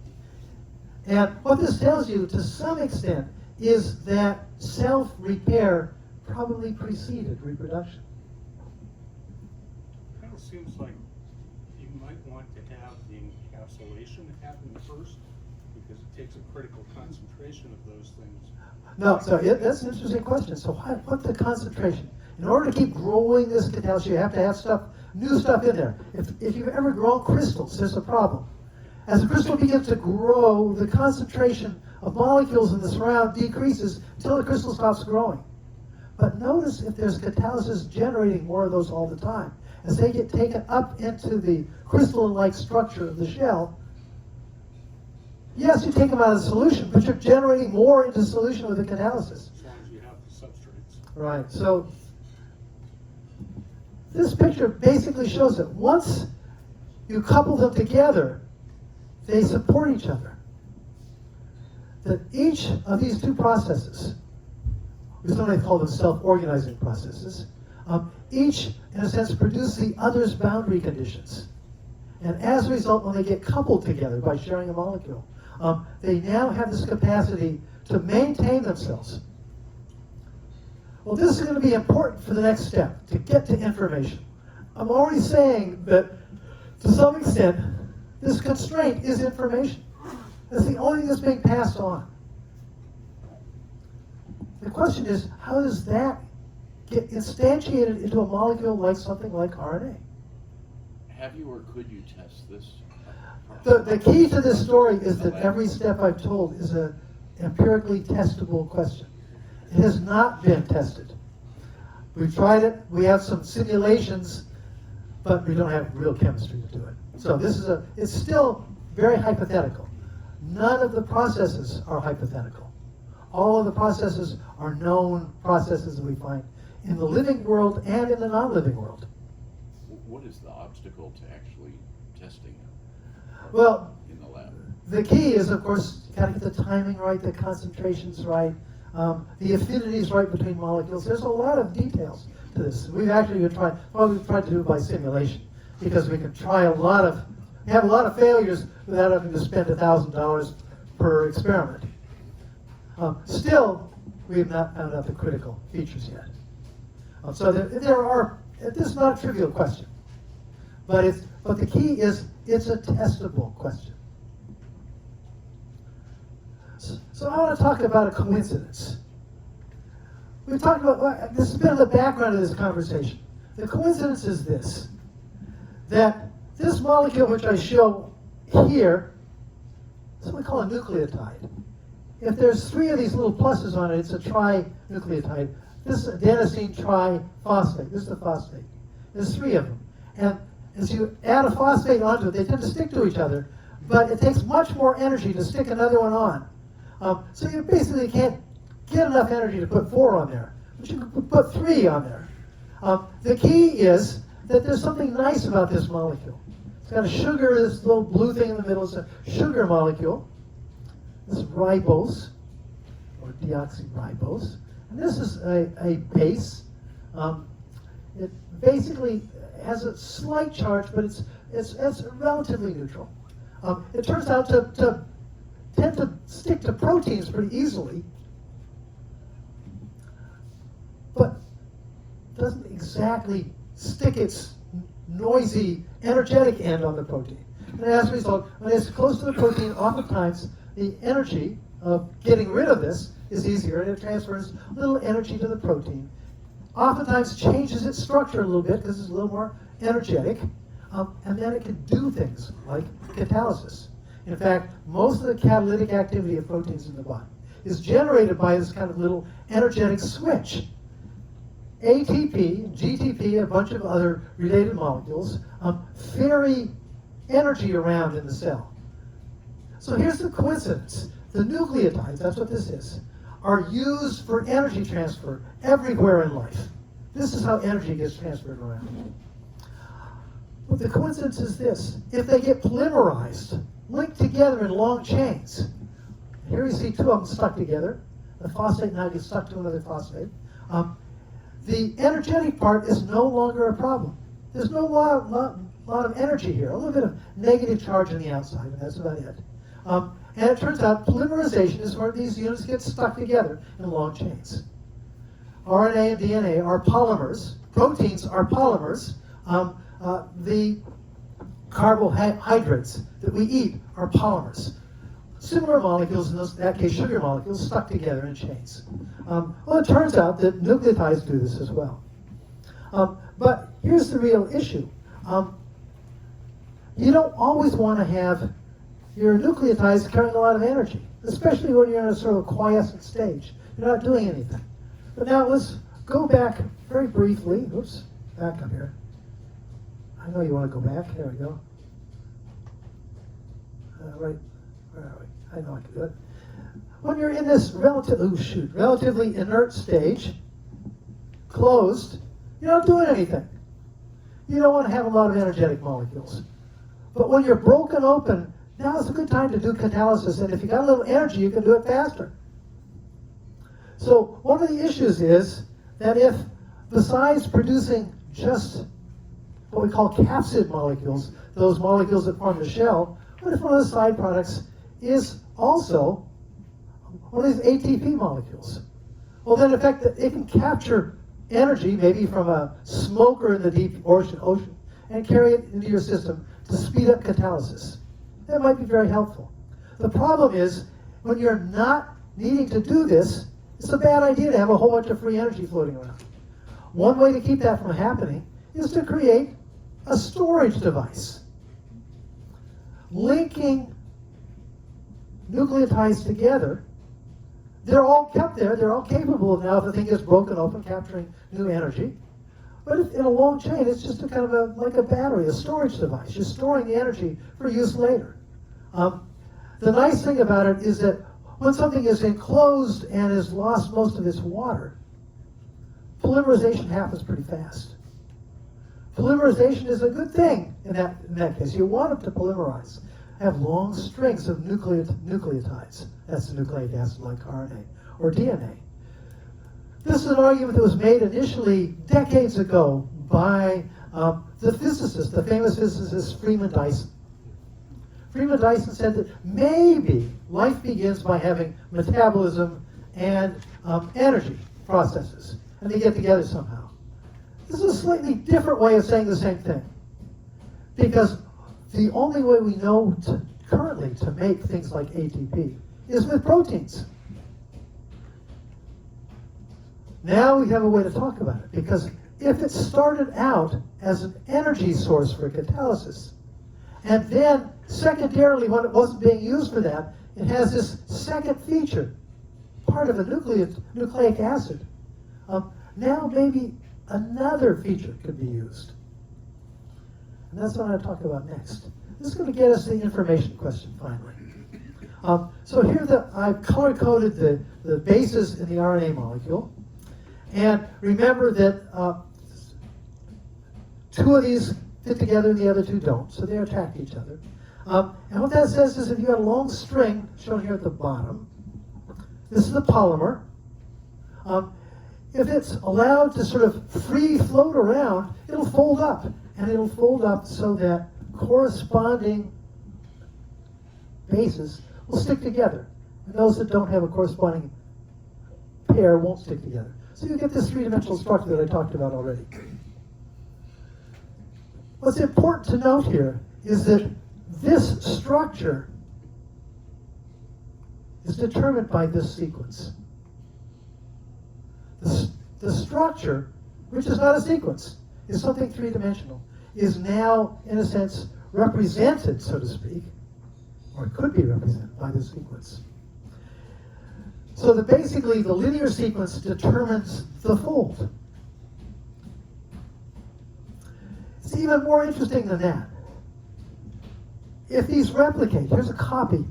And what this tells you to some extent is that self-repair probably preceded reproduction. Kind of seems like you might want to have the encapsulation happen first, because it takes a critical concentration of those things. No, so that's an interesting question. So what's the concentration? In order to keep growing this catalysis, you have to have new stuff in there. If you've ever grown crystals, there's a problem. As the crystal begins to grow, the concentration of molecules in the surround decreases until the crystal stops growing. But notice if there's catalysis generating more of those all the time. as they get taken up into the crystalline-like structure of the shell, yes, you take them out of the solution, but you're generating more into solution with the catalysis. As long as you have the substrates. Right, so this picture basically shows that once you couple them together, they support each other. That each of these two processes, we sometimes call them self-organizing processes, each, in a sense, produce the other's boundary conditions. And as a result, when they get coupled together by sharing a molecule, they now have this capacity to maintain themselves. Well, this is going to be important for the next step, to get to information. I'm already saying that, to some extent, this constraint is information. It's the only thing that's being passed on. The question is, how does that get instantiated into a molecule like something like RNA? Have you or could you test this? The key to this story is that every step I've told is an empirically testable question. It has not been tested. We've tried it, we have some simulations, but we don't have real chemistry to do it. So this is it's still very hypothetical. None of the processes are hypothetical. All of the processes are known processes that we find in the living world and in the non-living world. What is the obstacle to actually testing it Well, in the lab? the key is, of course, you gotta get the timing right, the concentrations right, the affinities right between molecules. There's a lot of details to this. We've actually been trying, well, we've tried to do it by simulation, because we can try we have a lot of failures without having to spend $1,000 per experiment. Still, we have not found out the critical features yet. So this is not a trivial question, but the key is it's a testable question. So I want to talk about a coincidence. We've talked about, this has been in the background of this conversation. The coincidence is this, that this molecule which I show here is what we call a nucleotide. If there's 3 of these little pluses on it, it's a trinucleotide. This is adenosine triphosphate. This is the phosphate. There's 3 of them. And as you add a phosphate onto it, they tend to stick to each other, but it takes much more energy to stick another one on. So you basically can't get enough energy to put 4 on there, but you can put 3 on there. The key is that there's something nice about this molecule. It's got a sugar, this little blue thing in the middle is a sugar molecule. This is ribose, or deoxyribose. And this is a base. It basically has a slight charge, but it's relatively neutral. It turns out to tend to stick to proteins pretty easily, but doesn't exactly stick its noisy, energetic end on the protein. And as a result, when it's close to the protein, oftentimes the energy of getting rid of this is easier, and it transfers a little energy to the protein. Oftentimes changes its structure a little bit because it's a little more energetic, and then it can do things like catalysis. In fact, most of the catalytic activity of proteins in the body is generated by this kind of little energetic switch. ATP, GTP, a bunch of other related molecules ferry energy around in the cell. So here's the coincidence. The nucleotides, that's what this is, are used for energy transfer everywhere in life. This is how energy gets transferred around. But the coincidence is this. If they get polymerized, linked together in long chains, here you see 2 of them stuck together. The phosphate now gets stuck to another phosphate. The energetic part is no longer a problem. There's no lot of energy here, a little bit of negative charge on the outside, and that's about it. And it turns out polymerization is where these units get stuck together in long chains. RNA and DNA are polymers. Proteins are polymers. The carbohydrates that we eat are polymers. Similar molecules, in that case sugar molecules, stuck together in chains. Well, it turns out that nucleotides do this as well. But here's the real issue. You don't always want to have your nucleotides carrying a lot of energy, especially when you're in a sort of quiescent stage. You're not doing anything. But now let's go back very briefly. Oops, back up here. I know you want to go back. There we go. Right, where are we? I know I can do it. When you're in this relatively inert stage, closed, you're not doing anything. You don't want to have a lot of energetic molecules. But when you're broken open, now is a good time to do catalysis, and if you got a little energy, you can do it faster. So one of the issues is that if besides producing just what we call capsid molecules, those molecules that form the shell, what if one of the side products is also one of these ATP molecules? Well, then in fact, it can capture energy, maybe from a smoker in the deep ocean, and carry it into your system to speed up catalysis. That might be very helpful. The problem is, when you're not needing to do this, it's a bad idea to have a whole bunch of free energy floating around. One way to keep that from happening is to create a storage device. Linking nucleotides together, they're all kept there, they're all capable of now, if the thing gets broken open, capturing new energy. But if, in a long chain, it's just a kind of like a battery, a storage device. You're storing the energy for use later. The nice thing about it is that when something is enclosed and has lost most of its water, polymerization happens pretty fast. Polymerization is a good thing in that case. You want it to polymerize. Have long strings of nucleotides. That's the nucleic acid like RNA or DNA. This is an argument that was made initially decades ago by the physicist, the famous physicist Freeman Dyson. Freeman Dyson said that maybe life begins by having metabolism and energy processes, and they get together somehow. This is a slightly different way of saying the same thing, because the only way we know currently to make things like ATP is with proteins. Now we have a way to talk about it, because if it started out as an energy source for catalysis, and then secondarily, when it wasn't being used for that, it has this second feature, part of a nucleic acid. Now maybe another feature could be used. And that's what I'm going to talk about next. This is going to get us the information question finally. So here I've color-coded the bases in the RNA molecule. And remember that two of these fit together and the other two don't, so they attract each other. And what that says is if you have a long string, shown here at the bottom, this is the polymer. If it's allowed to sort of free float around, it'll fold up. And it'll fold up so that corresponding bases will stick together. And those that don't have a corresponding pair won't stick together. So you get this three-dimensional structure that I talked about already. What's important to note here is that this structure is determined by this sequence. The structure, which is not a sequence, is something three-dimensional, is now, in a sense, represented, so to speak, or it could be represented by this sequence. So that basically the linear sequence determines the fold. It's even more interesting than that. If these replicate, here's a copy.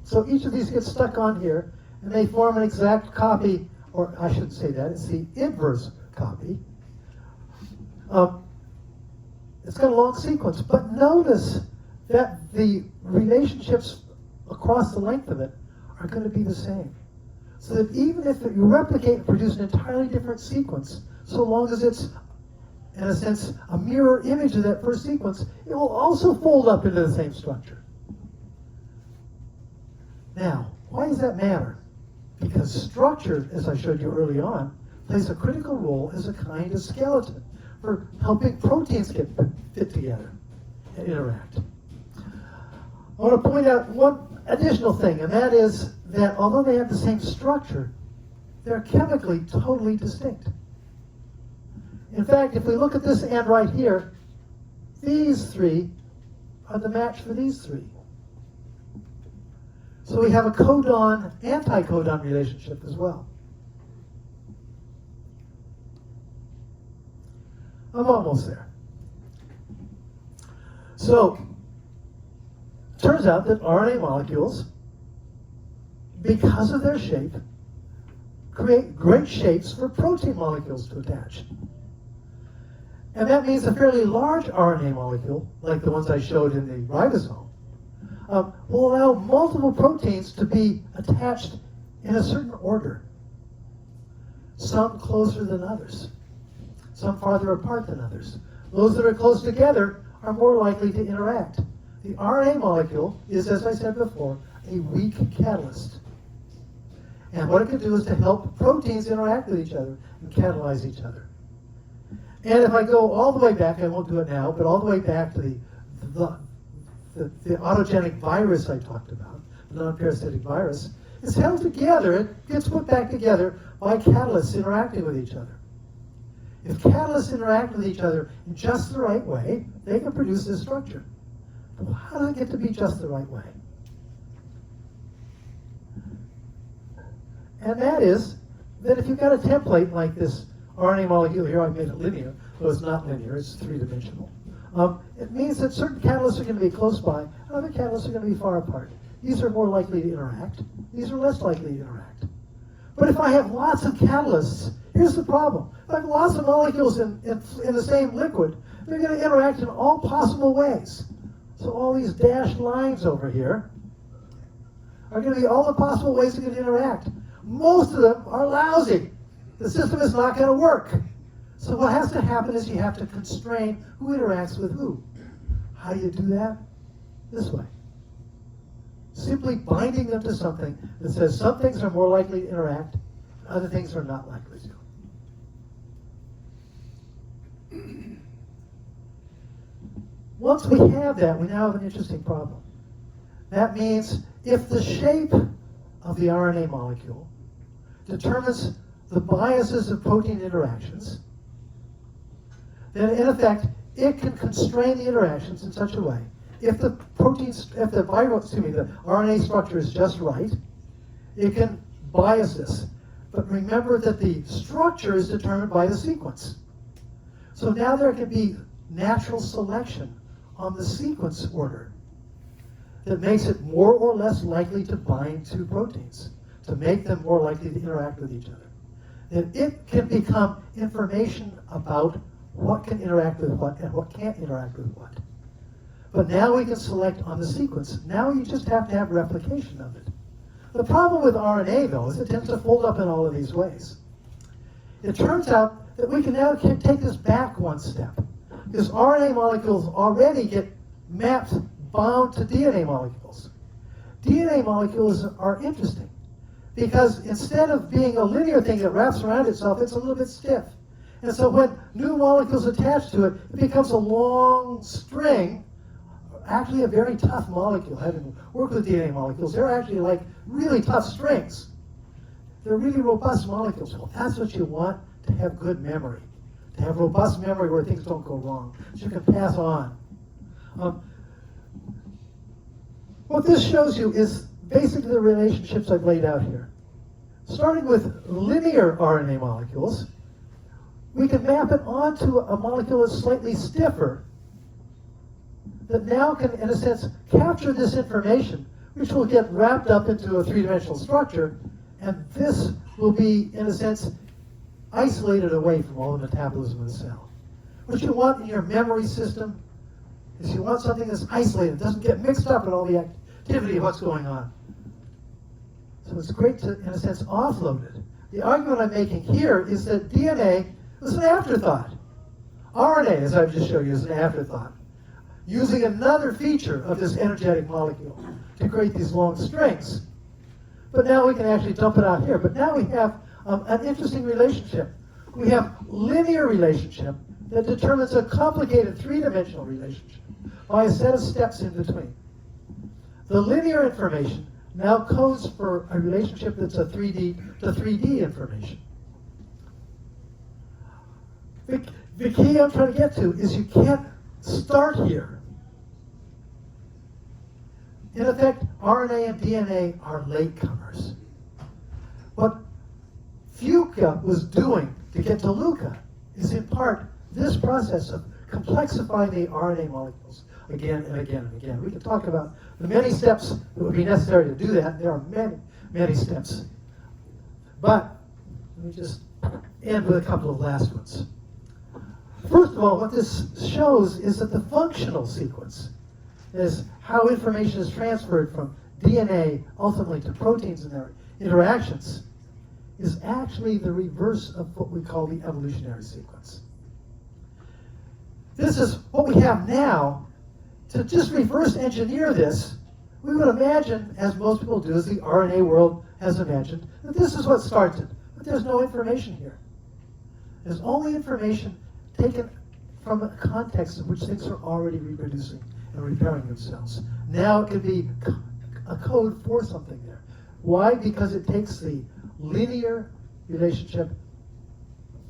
So each of these gets stuck on here, and they form an exact copy, or I shouldn't say that, it's the inverse copy. It's got a long sequence, but notice that the relationships across the length of it are going to be the same. So that even if you replicate and produce an entirely different sequence, so long as it's, in a sense, a mirror image of that first sequence, it will also fold up into the same structure. Now, why does that matter? Because structure, as I showed you early on, plays a critical role as a kind of skeleton for helping proteins get fit together and interact. I want to point out one additional thing, and that is that although they have the same structure, they're chemically totally distinct. In fact, if we look at this end right here, these three are the match for these three. So we have a codon-anti-codon relationship as well. I'm almost there. So, turns out that RNA molecules, because of their shape, create great shapes for protein molecules to attach. And that means a fairly large RNA molecule, like the ones I showed in the ribosome, will allow multiple proteins to be attached in a certain order. Some closer than others, some farther apart than others. Those that are close together are more likely to interact. The RNA molecule is, as I said before, a weak catalyst. And what it can do is to help proteins interact with each other and catalyze each other. And if I go all the way back, I won't do it now, but all the way back to the autogenic virus I talked about, the non-parasitic virus, it's held together, it gets put back together by catalysts interacting with each other. If catalysts interact with each other in just the right way, they can produce this structure. But how does it get to be just the right way? And that is that if you've got a template like this RNA molecule here, I made it linear, but it's not linear, it's three-dimensional. It means that certain catalysts are going to be close by, and other catalysts are going to be far apart. These are more likely to interact. These are less likely to interact. But if I have lots of catalysts, here's the problem. If I have lots of molecules in the same liquid, they're going to interact in all possible ways. So all these dashed lines over here are going to be all the possible ways they're going to interact. Most of them are lousy. The system is not going to work. So what has to happen is you have to constrain who interacts with who. How do you do that? This way. Simply binding them to something that says some things are more likely to interact, other things are not likely to. Once we have that, we now have an interesting problem. That means if the shape of the RNA molecule determines the biases of protein interactions, then in effect, it can constrain the interactions in such a way. If the the RNA structure is just right, it can bias this. But remember that the structure is determined by the sequence. So now there can be natural selection on the sequence order that makes it more or less likely to bind to proteins, to make them more likely to interact with each other. That it can become information about what can interact with what and what can't interact with what. But now we can select on the sequence. Now you just have to have replication of it. The problem with RNA, though, is it tends to fold up in all of these ways. It turns out that we can now take this back one step. Because RNA molecules already get mapped, bound to DNA molecules. DNA molecules are interesting because instead of being a linear thing that wraps around itself, it's a little bit stiff. And so when new molecules attach to it, it becomes a long string, actually a very tough molecule. Having worked with DNA molecules, they're actually like really tough strings. They're really robust molecules. Well, that's what you want to have good memory, to have robust memory where things don't go wrong, so you can pass on. What this shows you is basically the relationships I've laid out here. Starting with linear RNA molecules, we can map it onto a molecule that's slightly stiffer that now can, in a sense, capture this information, which will get wrapped up into a three-dimensional structure, and this will be, in a sense, isolated away from all the metabolism of the cell. What you want in your memory system is you want something that's isolated, doesn't get mixed up in all the activity of what's going on. So it's great to, in a sense, offload it. The argument I'm making here is that DNA was an afterthought. RNA, as I've just showed you, is an afterthought, using another feature of this energetic molecule to create these long strings. But now we can actually dump it out here. But now we have an interesting relationship. We have linear relationship that determines a complicated three-dimensional relationship by a set of steps in between. The linear information now codes for a relationship that's a 3D to 3D information. The key I'm trying to get to is you can't start here. In effect, RNA and DNA are latecomers. What LUCA was doing to get to LUCA is in part this process of complexifying the RNA molecules, again and again and again. We can talk about the many steps that would be necessary to do that. There are many, many steps. But let me just end with a couple of last ones. First of all, what this shows is that the functional sequence is how information is transferred from DNA ultimately to proteins and their interactions is actually the reverse of what we call the evolutionary sequence. This is what we have now. To just reverse engineer this, we would imagine, as most people do, as the RNA-World has imagined, that this is what starts it. But there's no information here. There's only information taken from a context in which things are already reproducing and repairing themselves. Now it can be a code for something there. Why? Because it takes the linear relationship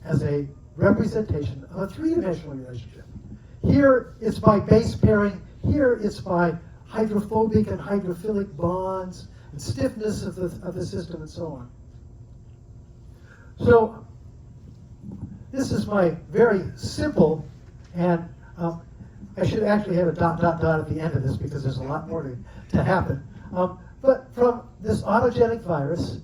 as a representation of a three-dimensional relationship. Here it's by base pairing. Here it's by hydrophobic and hydrophilic bonds and stiffness of the system and so on. So this is my very simple, and I should actually have a ... at the end of this because there's a lot more to happen. But from this autogenic virus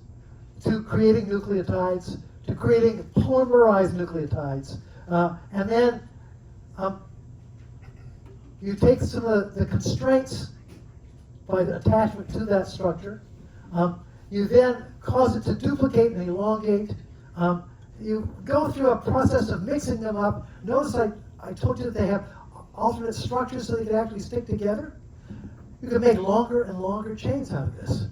to creating nucleotides, to creating polymerized nucleotides, and then you take some of the constraints by the attachment to that structure. You then cause it to duplicate and elongate. You go through a process of mixing them up. Notice I told you that they have alternate structures so they can actually stick together. You can make longer and longer chains out of this.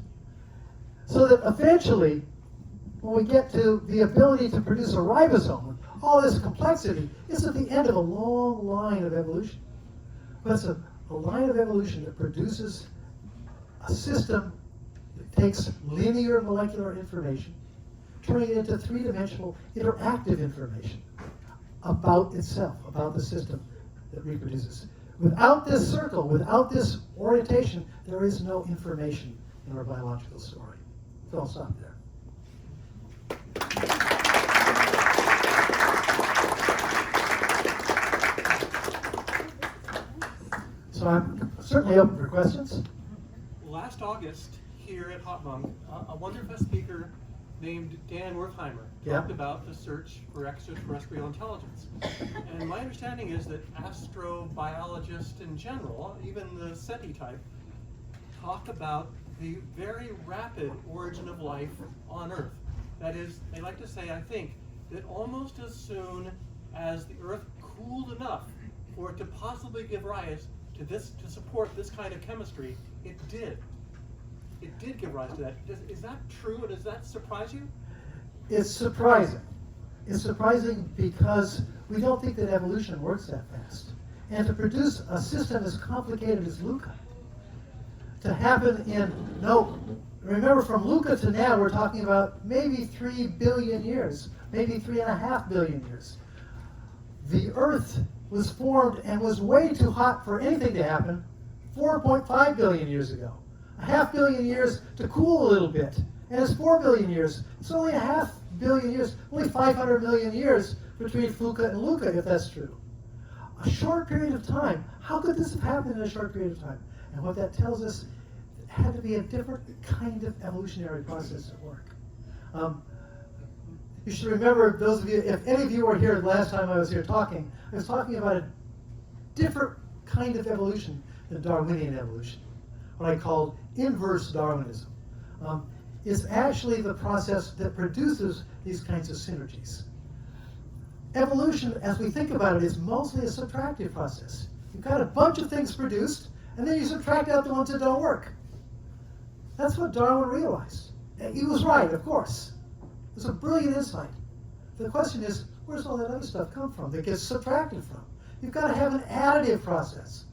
So that eventually, when we get to the ability to produce a ribosome, all this complexity is at the end of a long line of evolution. But it's a line of evolution that produces a system that takes linear molecular information, turning it into three-dimensional interactive information about itself, about the system that reproduces. Without this circle, without this orientation, there is no information in our biological story. So I'll stop there. So I'm certainly open for questions. Last August, here at Hot Monk, a Wonderfest speaker named Dan Wertheimer talked about the search for extraterrestrial intelligence. And my understanding is that astrobiologists in general, even the SETI type, talk about the very rapid origin of life on Earth. That is, they like to say, I think, that almost as soon as the Earth cooled enough for it to possibly give rise to this, to support this kind of chemistry, it did. It did give rise to that. Is that true, and does that surprise you? It's surprising. It's surprising because we don't think that evolution works that fast. And to produce a system as complicated as LUCA, to happen in, remember from LUCA to now, we're talking about maybe 3 billion years, maybe 3.5 billion years. The Earth was formed and was way too hot for anything to happen 4.5 billion years ago. 500 million years to cool a little bit. And it's 4 billion years. It's only 500 million years, only 500 million years between FUCA and LUCA, if that's true. A short period of time. How could this have happened in a short period of time? And what that tells us, it had to be a different kind of evolutionary process at work. You should remember, those of you, if any of you were here the last time I was here talking, I was talking about a different kind of evolution than Darwinian evolution, what I called inverse Darwinism. Is actually the process that produces these kinds of synergies. Evolution, as we think about it, is mostly a subtractive process. You've got a bunch of things produced, and then you subtract out the ones that don't work. That's what Darwin realized. And he was right, of course. It's a brilliant insight. The question is, where's all that other stuff come from that gets subtracted from? You've got to have an additive process.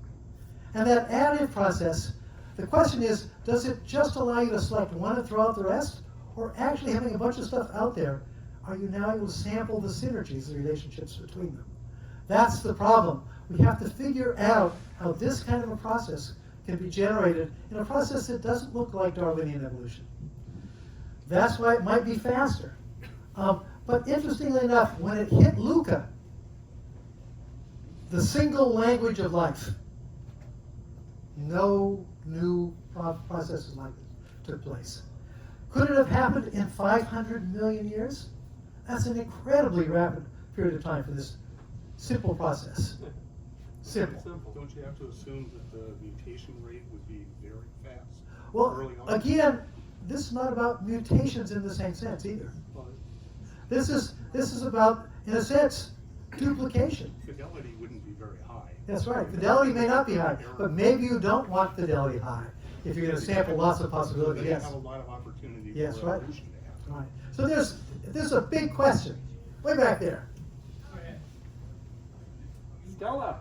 And that additive process, the question is, does it just allow you to select one and throw out the rest? Or actually having a bunch of stuff out there, are you now able to sample the synergies, the relationships between them? That's the problem. We have to figure out how this kind of a process can be generated in a process that doesn't look like Darwinian evolution. That's why it might be faster. But interestingly enough, when it hit LUCA, the single language of life, no new processes like this took place. Could it have happened in 500 million years? That's an incredibly rapid period of time for this simple process. Simple. Don't you have to assume that the mutation rate would be very fast? Well, early on? again, this is not about mutations in the same sense either. Well, This is about, in a sense, duplication. fidelity wouldn't be very high. That's right. Fidelity may not be high, but maybe you don't want fidelity high. If you're going to sample lots of possibilities, Then you yes. have a lot of opportunity Yes, for right. evolution to happen. Right. So there's a big question, way back there. Stella.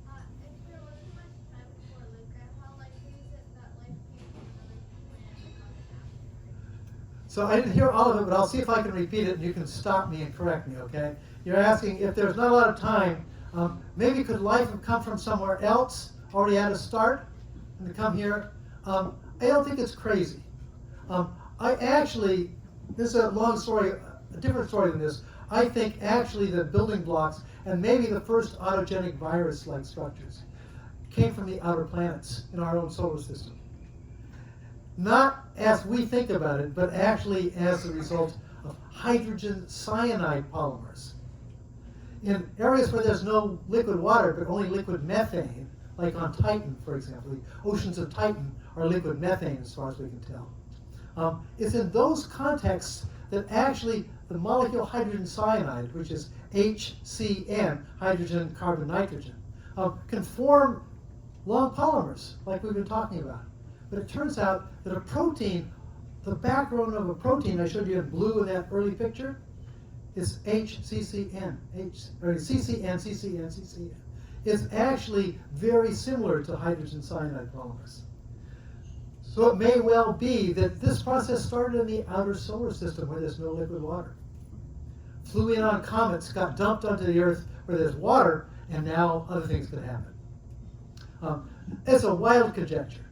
If there wasn't much time before LUCA, how likely is it that life came from another planet and caused an asteroid? So I didn't hear all of it, but I'll see if I can repeat it and you can stop me and correct me, okay? You're asking if there's not a lot of time, maybe could life have come from somewhere else, already had a start, and to come here? I don't think it's crazy. I actually, this is a long story, a different story than this. I think actually the building blocks and maybe the first autogenic virus-like structures came from the outer planets in our own solar system. Not as we think about it, but actually as a result of hydrogen cyanide polymers. In areas where there's no liquid water, but only liquid methane, like on Titan, for example, the oceans of Titan are liquid methane as far as we can tell. It's in those contexts that actually the molecule hydrogen cyanide, which is HCN, hydrogen, carbon, nitrogen, can form long polymers, like we've been talking about. But it turns out that a protein, the background of a protein I showed you in blue in that early picture, is HCCN, CCN. It's actually very similar to hydrogen cyanide polymers. So it may well be that this process started in the outer solar system where there's no liquid water. Flew in on comets, got dumped onto the Earth where there's water, and now other things could happen. It's a wild conjecture.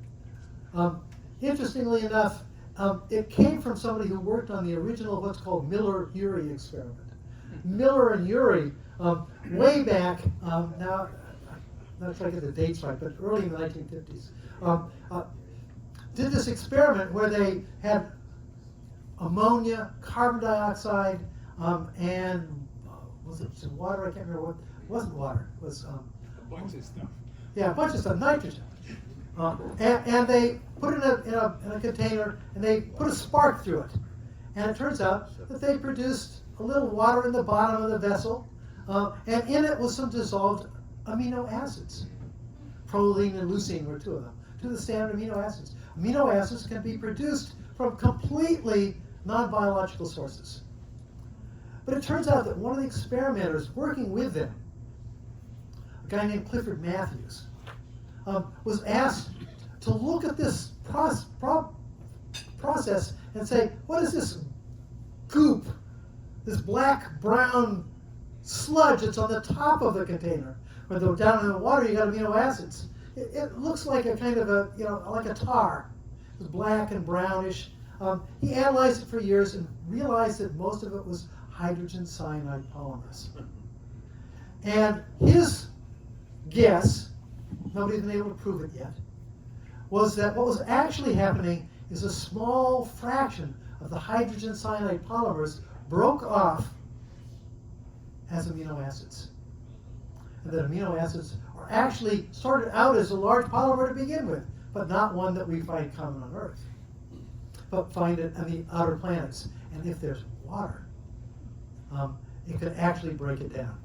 Interestingly enough, it came from somebody who worked on the original what's called Miller-Urey experiment. Miller and Urey, way back, now, I'm not sure I get the dates right, but early in the 1950s, did this experiment where they had ammonia, carbon dioxide, and was it some water? I can't remember what. It wasn't water. It was A bunch of stuff. yeah, a bunch of stuff, nitrogen. And they put it in a container and they put a spark through it. And it turns out that they produced a little water in the bottom of the vessel, and in it was some dissolved amino acids. Proline and leucine were two of them, two of the standard amino acids. Amino acids can be produced from completely non-biological sources. But it turns out that one of the experimenters working with them, a guy named Clifford Matthews, was asked to look at this process and say, what is this goop, this black-brown sludge that's on the top of the container? Where down in the water you got amino acids. It looks like a kind of a, like a tar. It was black and brownish. He analyzed it for years and realized that most of it was hydrogen cyanide polymers. And his guess, nobody's been able to prove it yet, was that what was actually happening is a small fraction of the hydrogen cyanide polymers broke off as amino acids. And that amino acids are actually started out as a large polymer to begin with, but not one that we find common on Earth, but find it on the outer planets. And if there's water, it could actually break it down.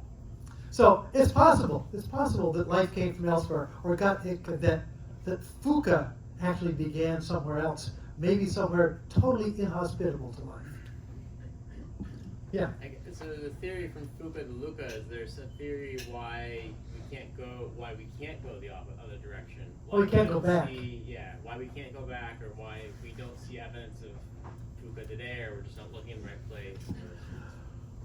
So it's possible that life came from elsewhere, or that FUCA actually began somewhere else, maybe somewhere totally inhospitable to life. Yeah. So the theory from FUCA to LUCA is there's a theory why we can't go the other direction. Well, we can't go back. Why we can't go back, or why we don't see evidence of FUCA today, or we're just not looking in the right place.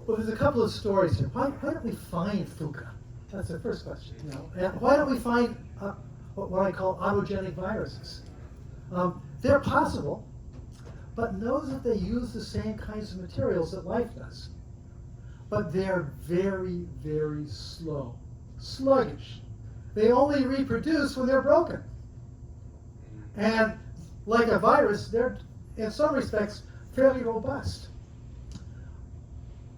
Well, there's a couple of stories here. Why don't we find FUCA? That's the first question. And why don't we find what I call autogenic viruses? They're possible, but notice that they use the same kinds of materials that life does. But they're very, very slow, sluggish. They only reproduce when they're broken. And like a virus, they're in some respects fairly robust.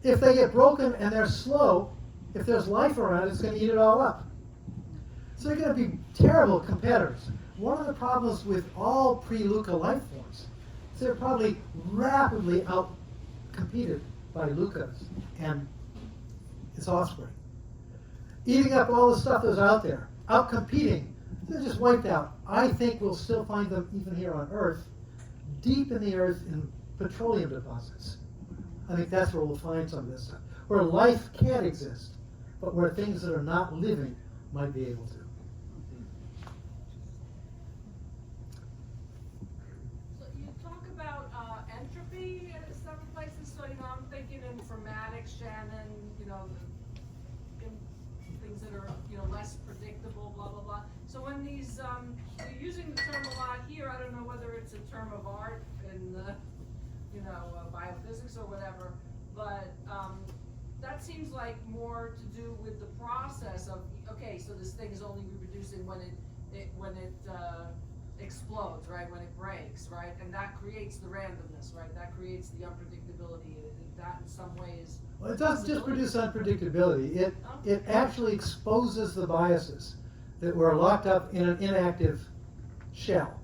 If they get broken and they're slow, if there's life around, it's going to eat it all up. So they're going to be terrible competitors. One of the problems with all pre-LUCA life forms is they're probably rapidly out-competed by LUCAs and its offspring. Eating up all the stuff that's out there, out-competing, they're just wiped out. I think we'll still find them even here on Earth, deep in the Earth in petroleum deposits. I think that's where we'll find some of this stuff, where life can't exist, but where things that are not living might be able to. So you talk about entropy in several places, so I'm thinking informatics, Shannon, things that are less predictable, blah blah blah. So when these you're using the term a lot here, I don't know whether it's a term of art in biophysics or whatever, but that seems like more to do with the process of, okay, so this thing is only reproducing when it explodes, right? When it breaks, right? And that creates the randomness, right? That creates the unpredictability. That in some ways. Well, it doesn't just produce unpredictability. It actually exposes the biases that were locked up in an inactive shell.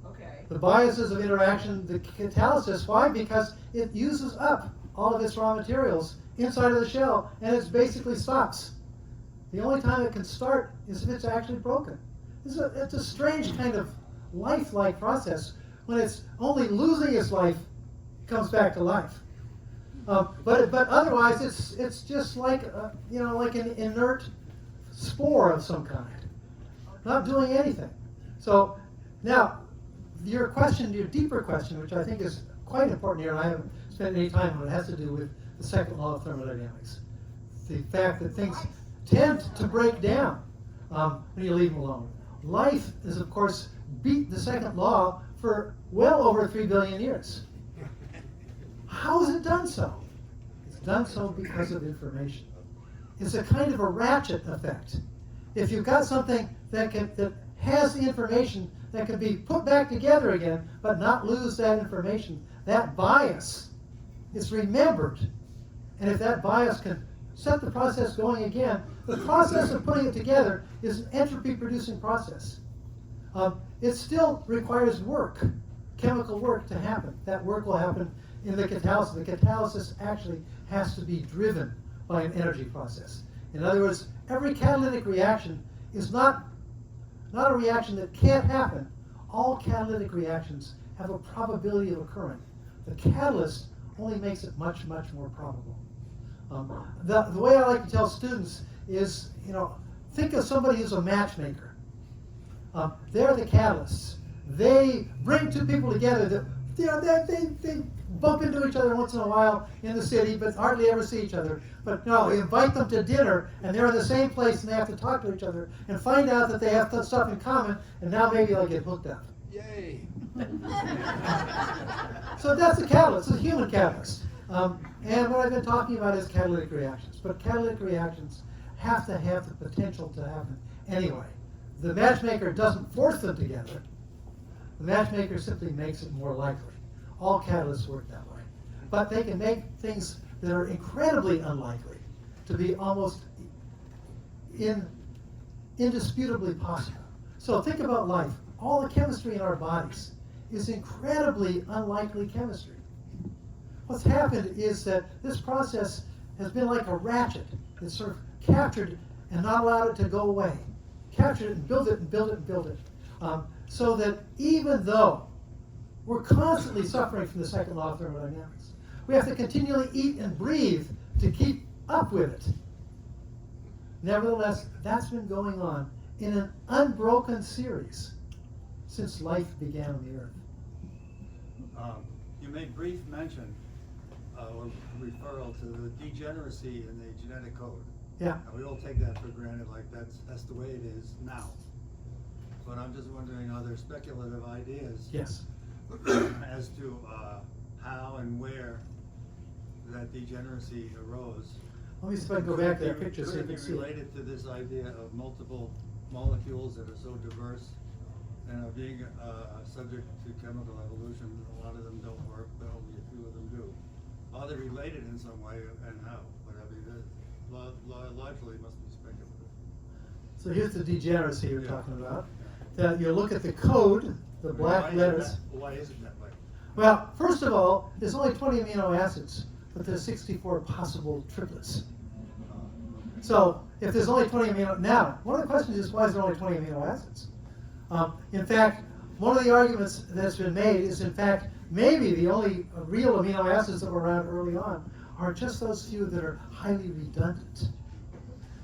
Okay. The biases of interaction, the catalysis, why? Because it uses up all of its raw materials inside of the shell, and it basically stops. The only time it can start is if it's actually broken. It's a strange kind of life-like process. When it's only losing its life, it comes back to life. But otherwise, it's just like like an inert spore of some kind, not doing anything. So now, your deeper question, which I think is quite important here, and I haven't spent any time on it, has to do with the second law of thermodynamics. The fact that things tend to break down when you leave them alone. Life has, of course, beat the second law for well over 3 billion years. How has it done so? It's done so because of information. It's a kind of a ratchet effect. If you've got something that has the information that can be put back together again, but not lose that information, that bias is remembered. And if that bias can set the process going again, the process of putting it together is an entropy-producing process. It still requires work, chemical work, to happen. That work will happen in the catalysis. The catalysis actually has to be driven by an energy process. In other words, every catalytic reaction is not a reaction that can't happen. All catalytic reactions have a probability of occurring. The catalyst only makes it much, much more probable. The way I like to tell students is, think of somebody who's a matchmaker. They're the catalysts. They bring two people together that they bump into each other once in a while in the city, but hardly ever see each other. But we invite them to dinner, and they're in the same place, and they have to talk to each other and find out that they have stuff in common, and now maybe they'll get hooked up. Yay! So that's the catalyst, it's a human catalyst. And what I've been talking about is catalytic reactions. But catalytic reactions have to have the potential to happen anyway. The matchmaker doesn't force them together. The matchmaker simply makes it more likely. All catalysts work that way. But they can make things that are incredibly unlikely to be almost indisputably possible. So think about life. All the chemistry in our bodies is incredibly unlikely chemistry. What's happened is that this process has been like a ratchet. It's sort of captured and not allowed it to go away. Captured it and build it and build it and build it. So that even though we're constantly suffering from the second law of thermodynamics, we have to continually eat and breathe to keep up with it. Nevertheless, that's been going on in an unbroken series since life began on the Earth. You made brief mention or referral to the degeneracy in the genetic code. Yeah. And we all take that for granted, like that's the way it is now. But I'm just wondering, are there speculative ideas? Yes. As to how and where that degeneracy arose? Let me see if I can go back to that picture so you Could can it see be it. related to this idea of multiple molecules that are so diverse And being subject to chemical evolution, a lot of them don't work, but only a few of them do. Are they related in some way, and how? But I mean, largely must be speculative. So here's the degeneracy you're talking about. That you look at the code, the black letters. Why is it that way? Well, first of all, there's only 20 amino acids, but there's 64 possible triplets. So if there's only 20 now, one of the questions is why is there only 20 amino acids? In fact, one of the arguments that's been made is, in fact, maybe the only real amino acids that were around early on are just those few that are highly redundant.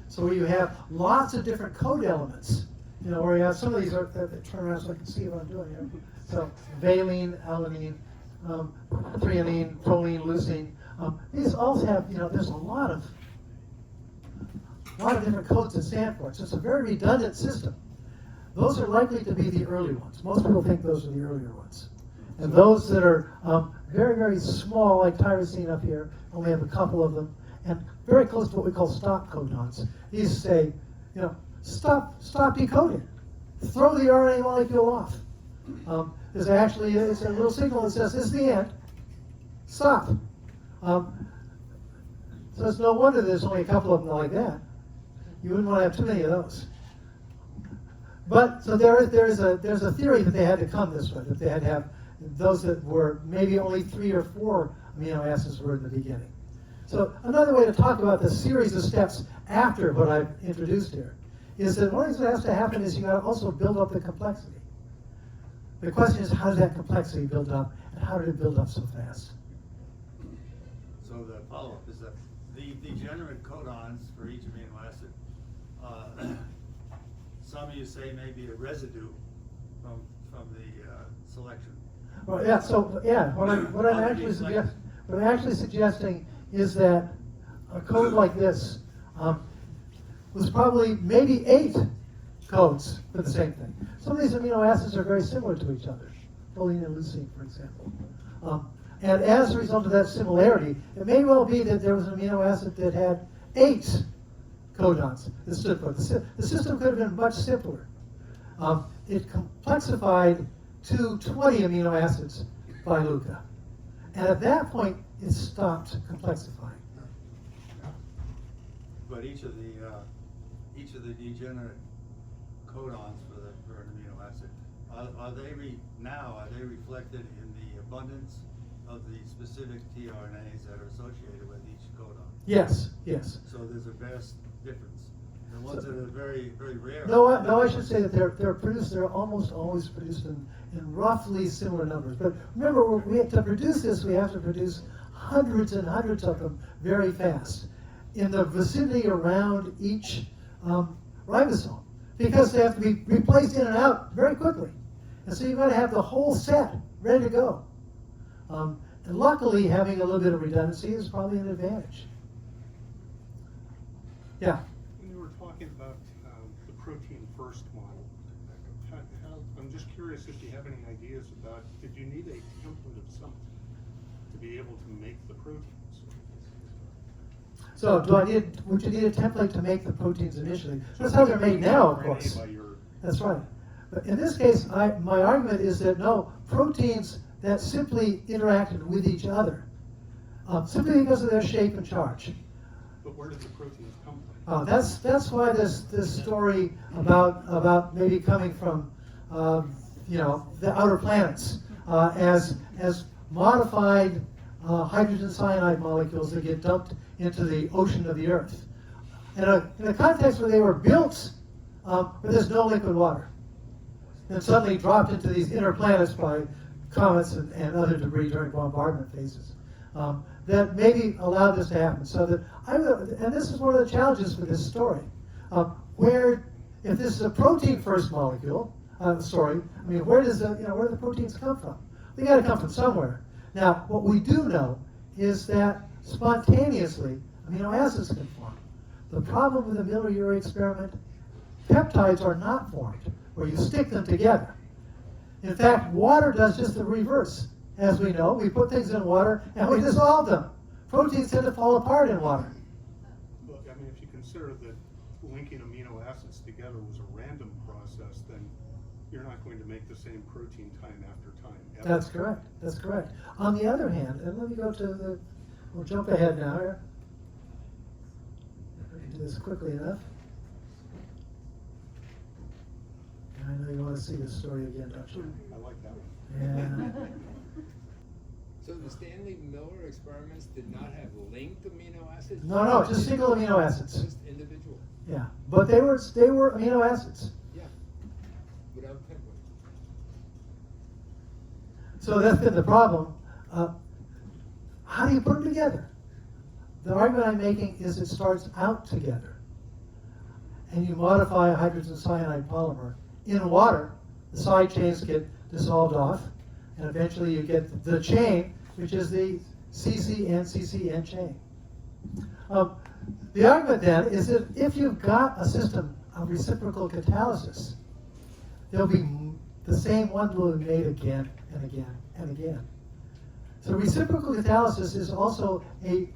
So where you have lots of different code elements, where you have some of these are turn around so I can see what I'm doing here. So valine, alanine, threonine, proline, leucine. These all have, there's a lot of different codes that stand for it. So it's a very redundant system. Those are likely to be the early ones. Most people think those are the earlier ones. And those that are very, very small, like tyrosine up here, only have a couple of them, and very close to what we call stop codons. These say, stop decoding. Throw the RNA molecule off. There's actually it's a little signal that says, this is the end. Stop. So it's no wonder there's only a couple of them like that. You wouldn't want to have too many of those. But so there's a theory that they had to come this way, that they had to have those that were maybe only 3 or 4 amino acids were in the beginning. So another way to talk about the series of steps after what I've introduced here is that one of the things that has to happen is you got to also build up the complexity. The question is, how does that complexity build up, and how did it build up so fast? So the follow-up is that the degenerate codons for each amino acid, some of you say may be a residue from the selection. Well, yeah. So yeah, what I'm actually suggesting is that a code like this was probably maybe 8 codes for the same thing. Some of these amino acids are very similar to each other, proline and leucine, for example. And as a result of that similarity, it may well be that there was an amino acid that had 8 codons that stood for it. The system could have been much simpler. It complexified to 20 amino acids by LUCA. And at that point, it stopped complexifying. But each of the degenerate codons for an amino acid, are they reflected in the abundance of the specific tRNAs that are associated with each codon? Yes, yes. So there's a vast difference. The ones that are very, very rare. No, I should say that they're almost always produced in roughly similar numbers. But remember, to produce this, we have to produce hundreds and hundreds of them very fast in the vicinity around each ribosome, because they have to be replaced in and out very quickly. And so you've got to have the whole set ready to go. And luckily, having a little bit of redundancy is probably an advantage. Yeah? When you were talking about the protein first model, I'm just curious if you have any ideas about, did you need a template of something to be able to make the proteins? So would you need a template to make the proteins initially? That's how they're made now, of course. That's right. But in this case, my argument is that no, proteins that simply interacted with each other, simply because of their shape and charge. But where did the proteins come from? That's why this story about maybe coming from the outer planets as modified hydrogen cyanide molecules that get dumped into the ocean of the Earth. In a context where they were built where there's no liquid water, and suddenly dropped into these inner planets by comets and other debris during bombardment phases, that maybe allowed this to happen. So that and this is one of the challenges for this story, where if this is a protein first molecule story, I mean, where do the proteins come from? They got to come from somewhere. Now, what we do know is that spontaneously amino acids can form. The problem with the Miller-Urey experiment, peptides are not formed, where you stick them together. In fact, water does just the reverse. As we know, we put things in water and we dissolve them. Proteins tend to fall apart in water. Well, I mean, if you consider that linking amino acids together was a random process, then you're not going to make the same protein time after time. Ever. That's correct. That's correct. On the other hand, and let me go to the, we'll jump ahead now here. If I can do this quickly enough. I know you want to see this story again, don't you? I like that one. Yeah. So the Stanley Miller experiments did not have linked amino acids? No, just single amino acids. Just individual. Yeah, but they were amino acids. Yeah. Without peptide. So that's been the problem. How do you put them together? The argument I'm making is it starts out together. And you modify a hydrogen cyanide polymer. In water, the side chains get dissolved off, and eventually you get the chain, which is the CCN chain. The argument then is that if you've got a system of reciprocal catalysis, there'll be the same one will be made again and again and again. So reciprocal catalysis is also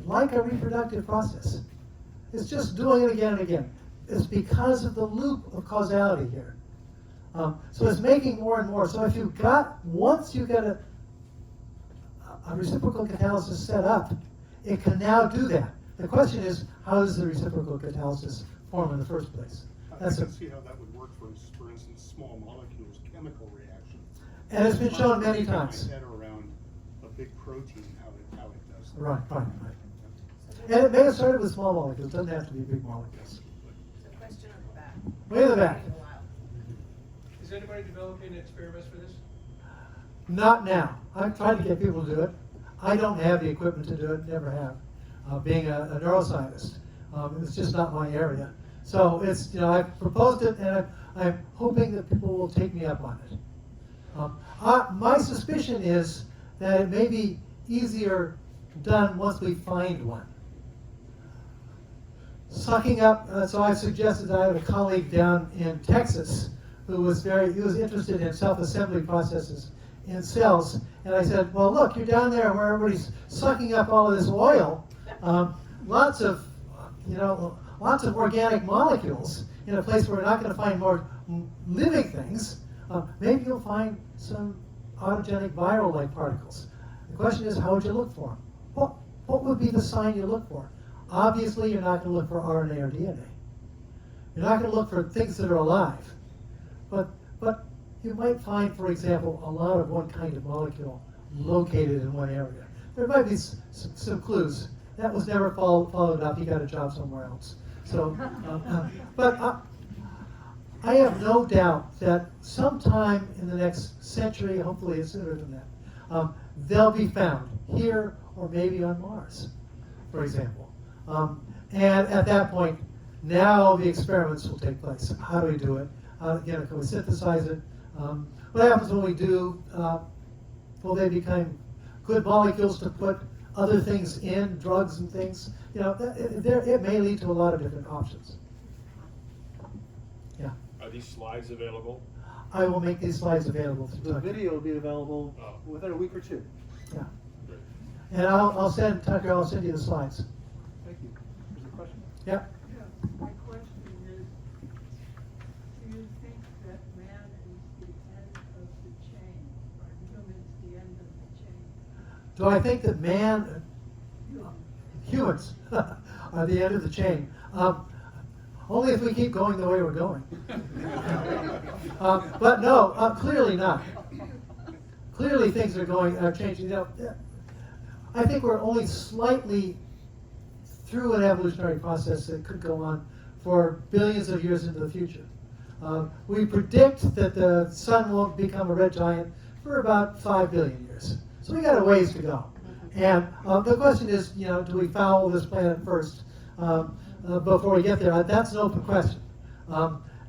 like a reproductive process. It's just doing it again and again. It's because of the loop of causality here. So it's making more and more. So if you've got, once you get a reciprocal catalysis set up, it can now do that. The question is, how does the reciprocal catalysis form in the first place? I can see how that would work for instance, small molecules, chemical reaction. And it's been shown many Get my times. head around a big protein, how it does that. Right. And it may have started with small molecules. It doesn't have to be big molecules. There's a question on the back. Way in the back. Is anybody developing experiments for this? Not now. I've tried to get people to do it. I don't have the equipment to do it, never have. Being a neuroscientist, it's just not my area. So it's, I've proposed it, and I'm hoping that people will take me up on it. My suspicion is that it may be easier done once we find one. Sucking up, so I suggested I had a colleague down in Texas who was interested in self-assembly processes in cells. And I said, well, look, you're down there where everybody's sucking up all of this oil, lots of organic molecules in a place where we're not going to find more living things. Maybe you'll find some autogenic viral-like particles. The question is, how would you look for them? What would be the sign you look for? Obviously, you're not going to look for RNA or DNA. You're not going to look for things that are alive. But you might find, for example, a lot of one kind of molecule located in one area. There might be some clues. That was never followed up. He got a job somewhere else. So, I have no doubt that sometime in the next century, hopefully it's sooner than that, they'll be found here or maybe on Mars, for example. And at that point, now the experiments will take place. How do we do it? Can we synthesize it? What happens when we do? Will they become good molecules to put other things in, drugs and things? It may lead to a lot of different options. Yeah. Are these slides available? I will make these slides available. The video will be available within a week or two. Yeah. Great. And I'll send Tucker. I'll send you the slides. Thank you. Is there a question? Yeah. My question is, do you think that man is the end of the chain, or humans the end of the chain? Do I think that humans are the end of the chain? Only if we keep going the way we're going. But no, clearly not. Clearly things are changing. I think we're only slightly through an evolutionary process that could go on for billions of years into the future. We predict that the sun won't become a red giant for about 5 billion years. So we got a ways to go. And the question is, do we foul this planet first before we get there? That's an open question.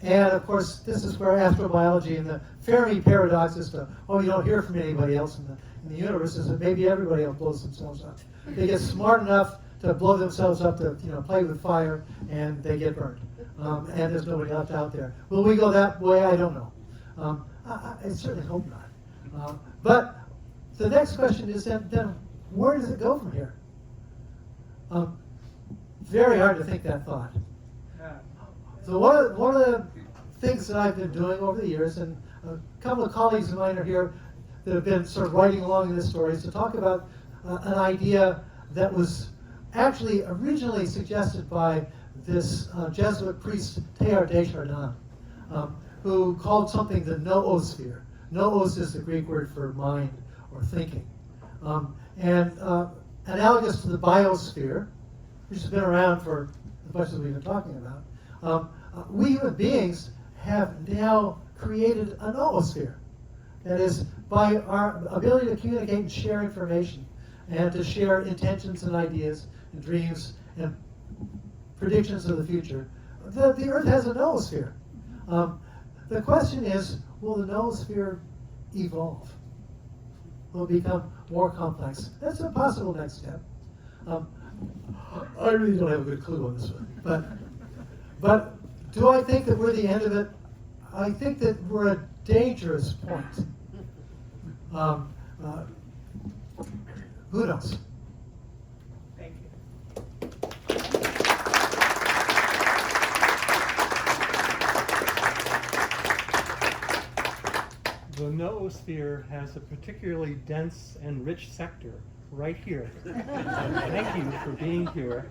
And of course, this is where astrobiology and the Fermi paradox is to, you don't hear from anybody else in the universe, is that maybe everybody else blows themselves up. They get smart enough to blow themselves up to play with fire, and they get burned. And there's nobody left out there. Will we go that way? I don't know. I certainly hope not. But the next question is then where does it go from here? Very hard to think that thought. So one of the things that I've been doing over the years, and a couple of colleagues of mine are here that have been sort of writing along in this story to talk about an idea that was actually originally suggested by this Jesuit priest, Teilhard de Chardin, who called something the noosphere. Noos is the Greek word for mind or thinking. And analogous to the biosphere, which has been around for as much as we've been talking about, we human beings have now created a noosphere. That is, by our ability to communicate and share information, and to share intentions and ideas and dreams and predictions of the future, the Earth has a noosphere. The question is, will the noosphere evolve? Will it become more complex? That's a possible next step. I really don't have a good clue on this one. But do I think that we're the end of it? I think that we're at a dangerous point. Who knows? Thank you. The noosphere has a particularly dense and rich sector right here. Thank you for being here.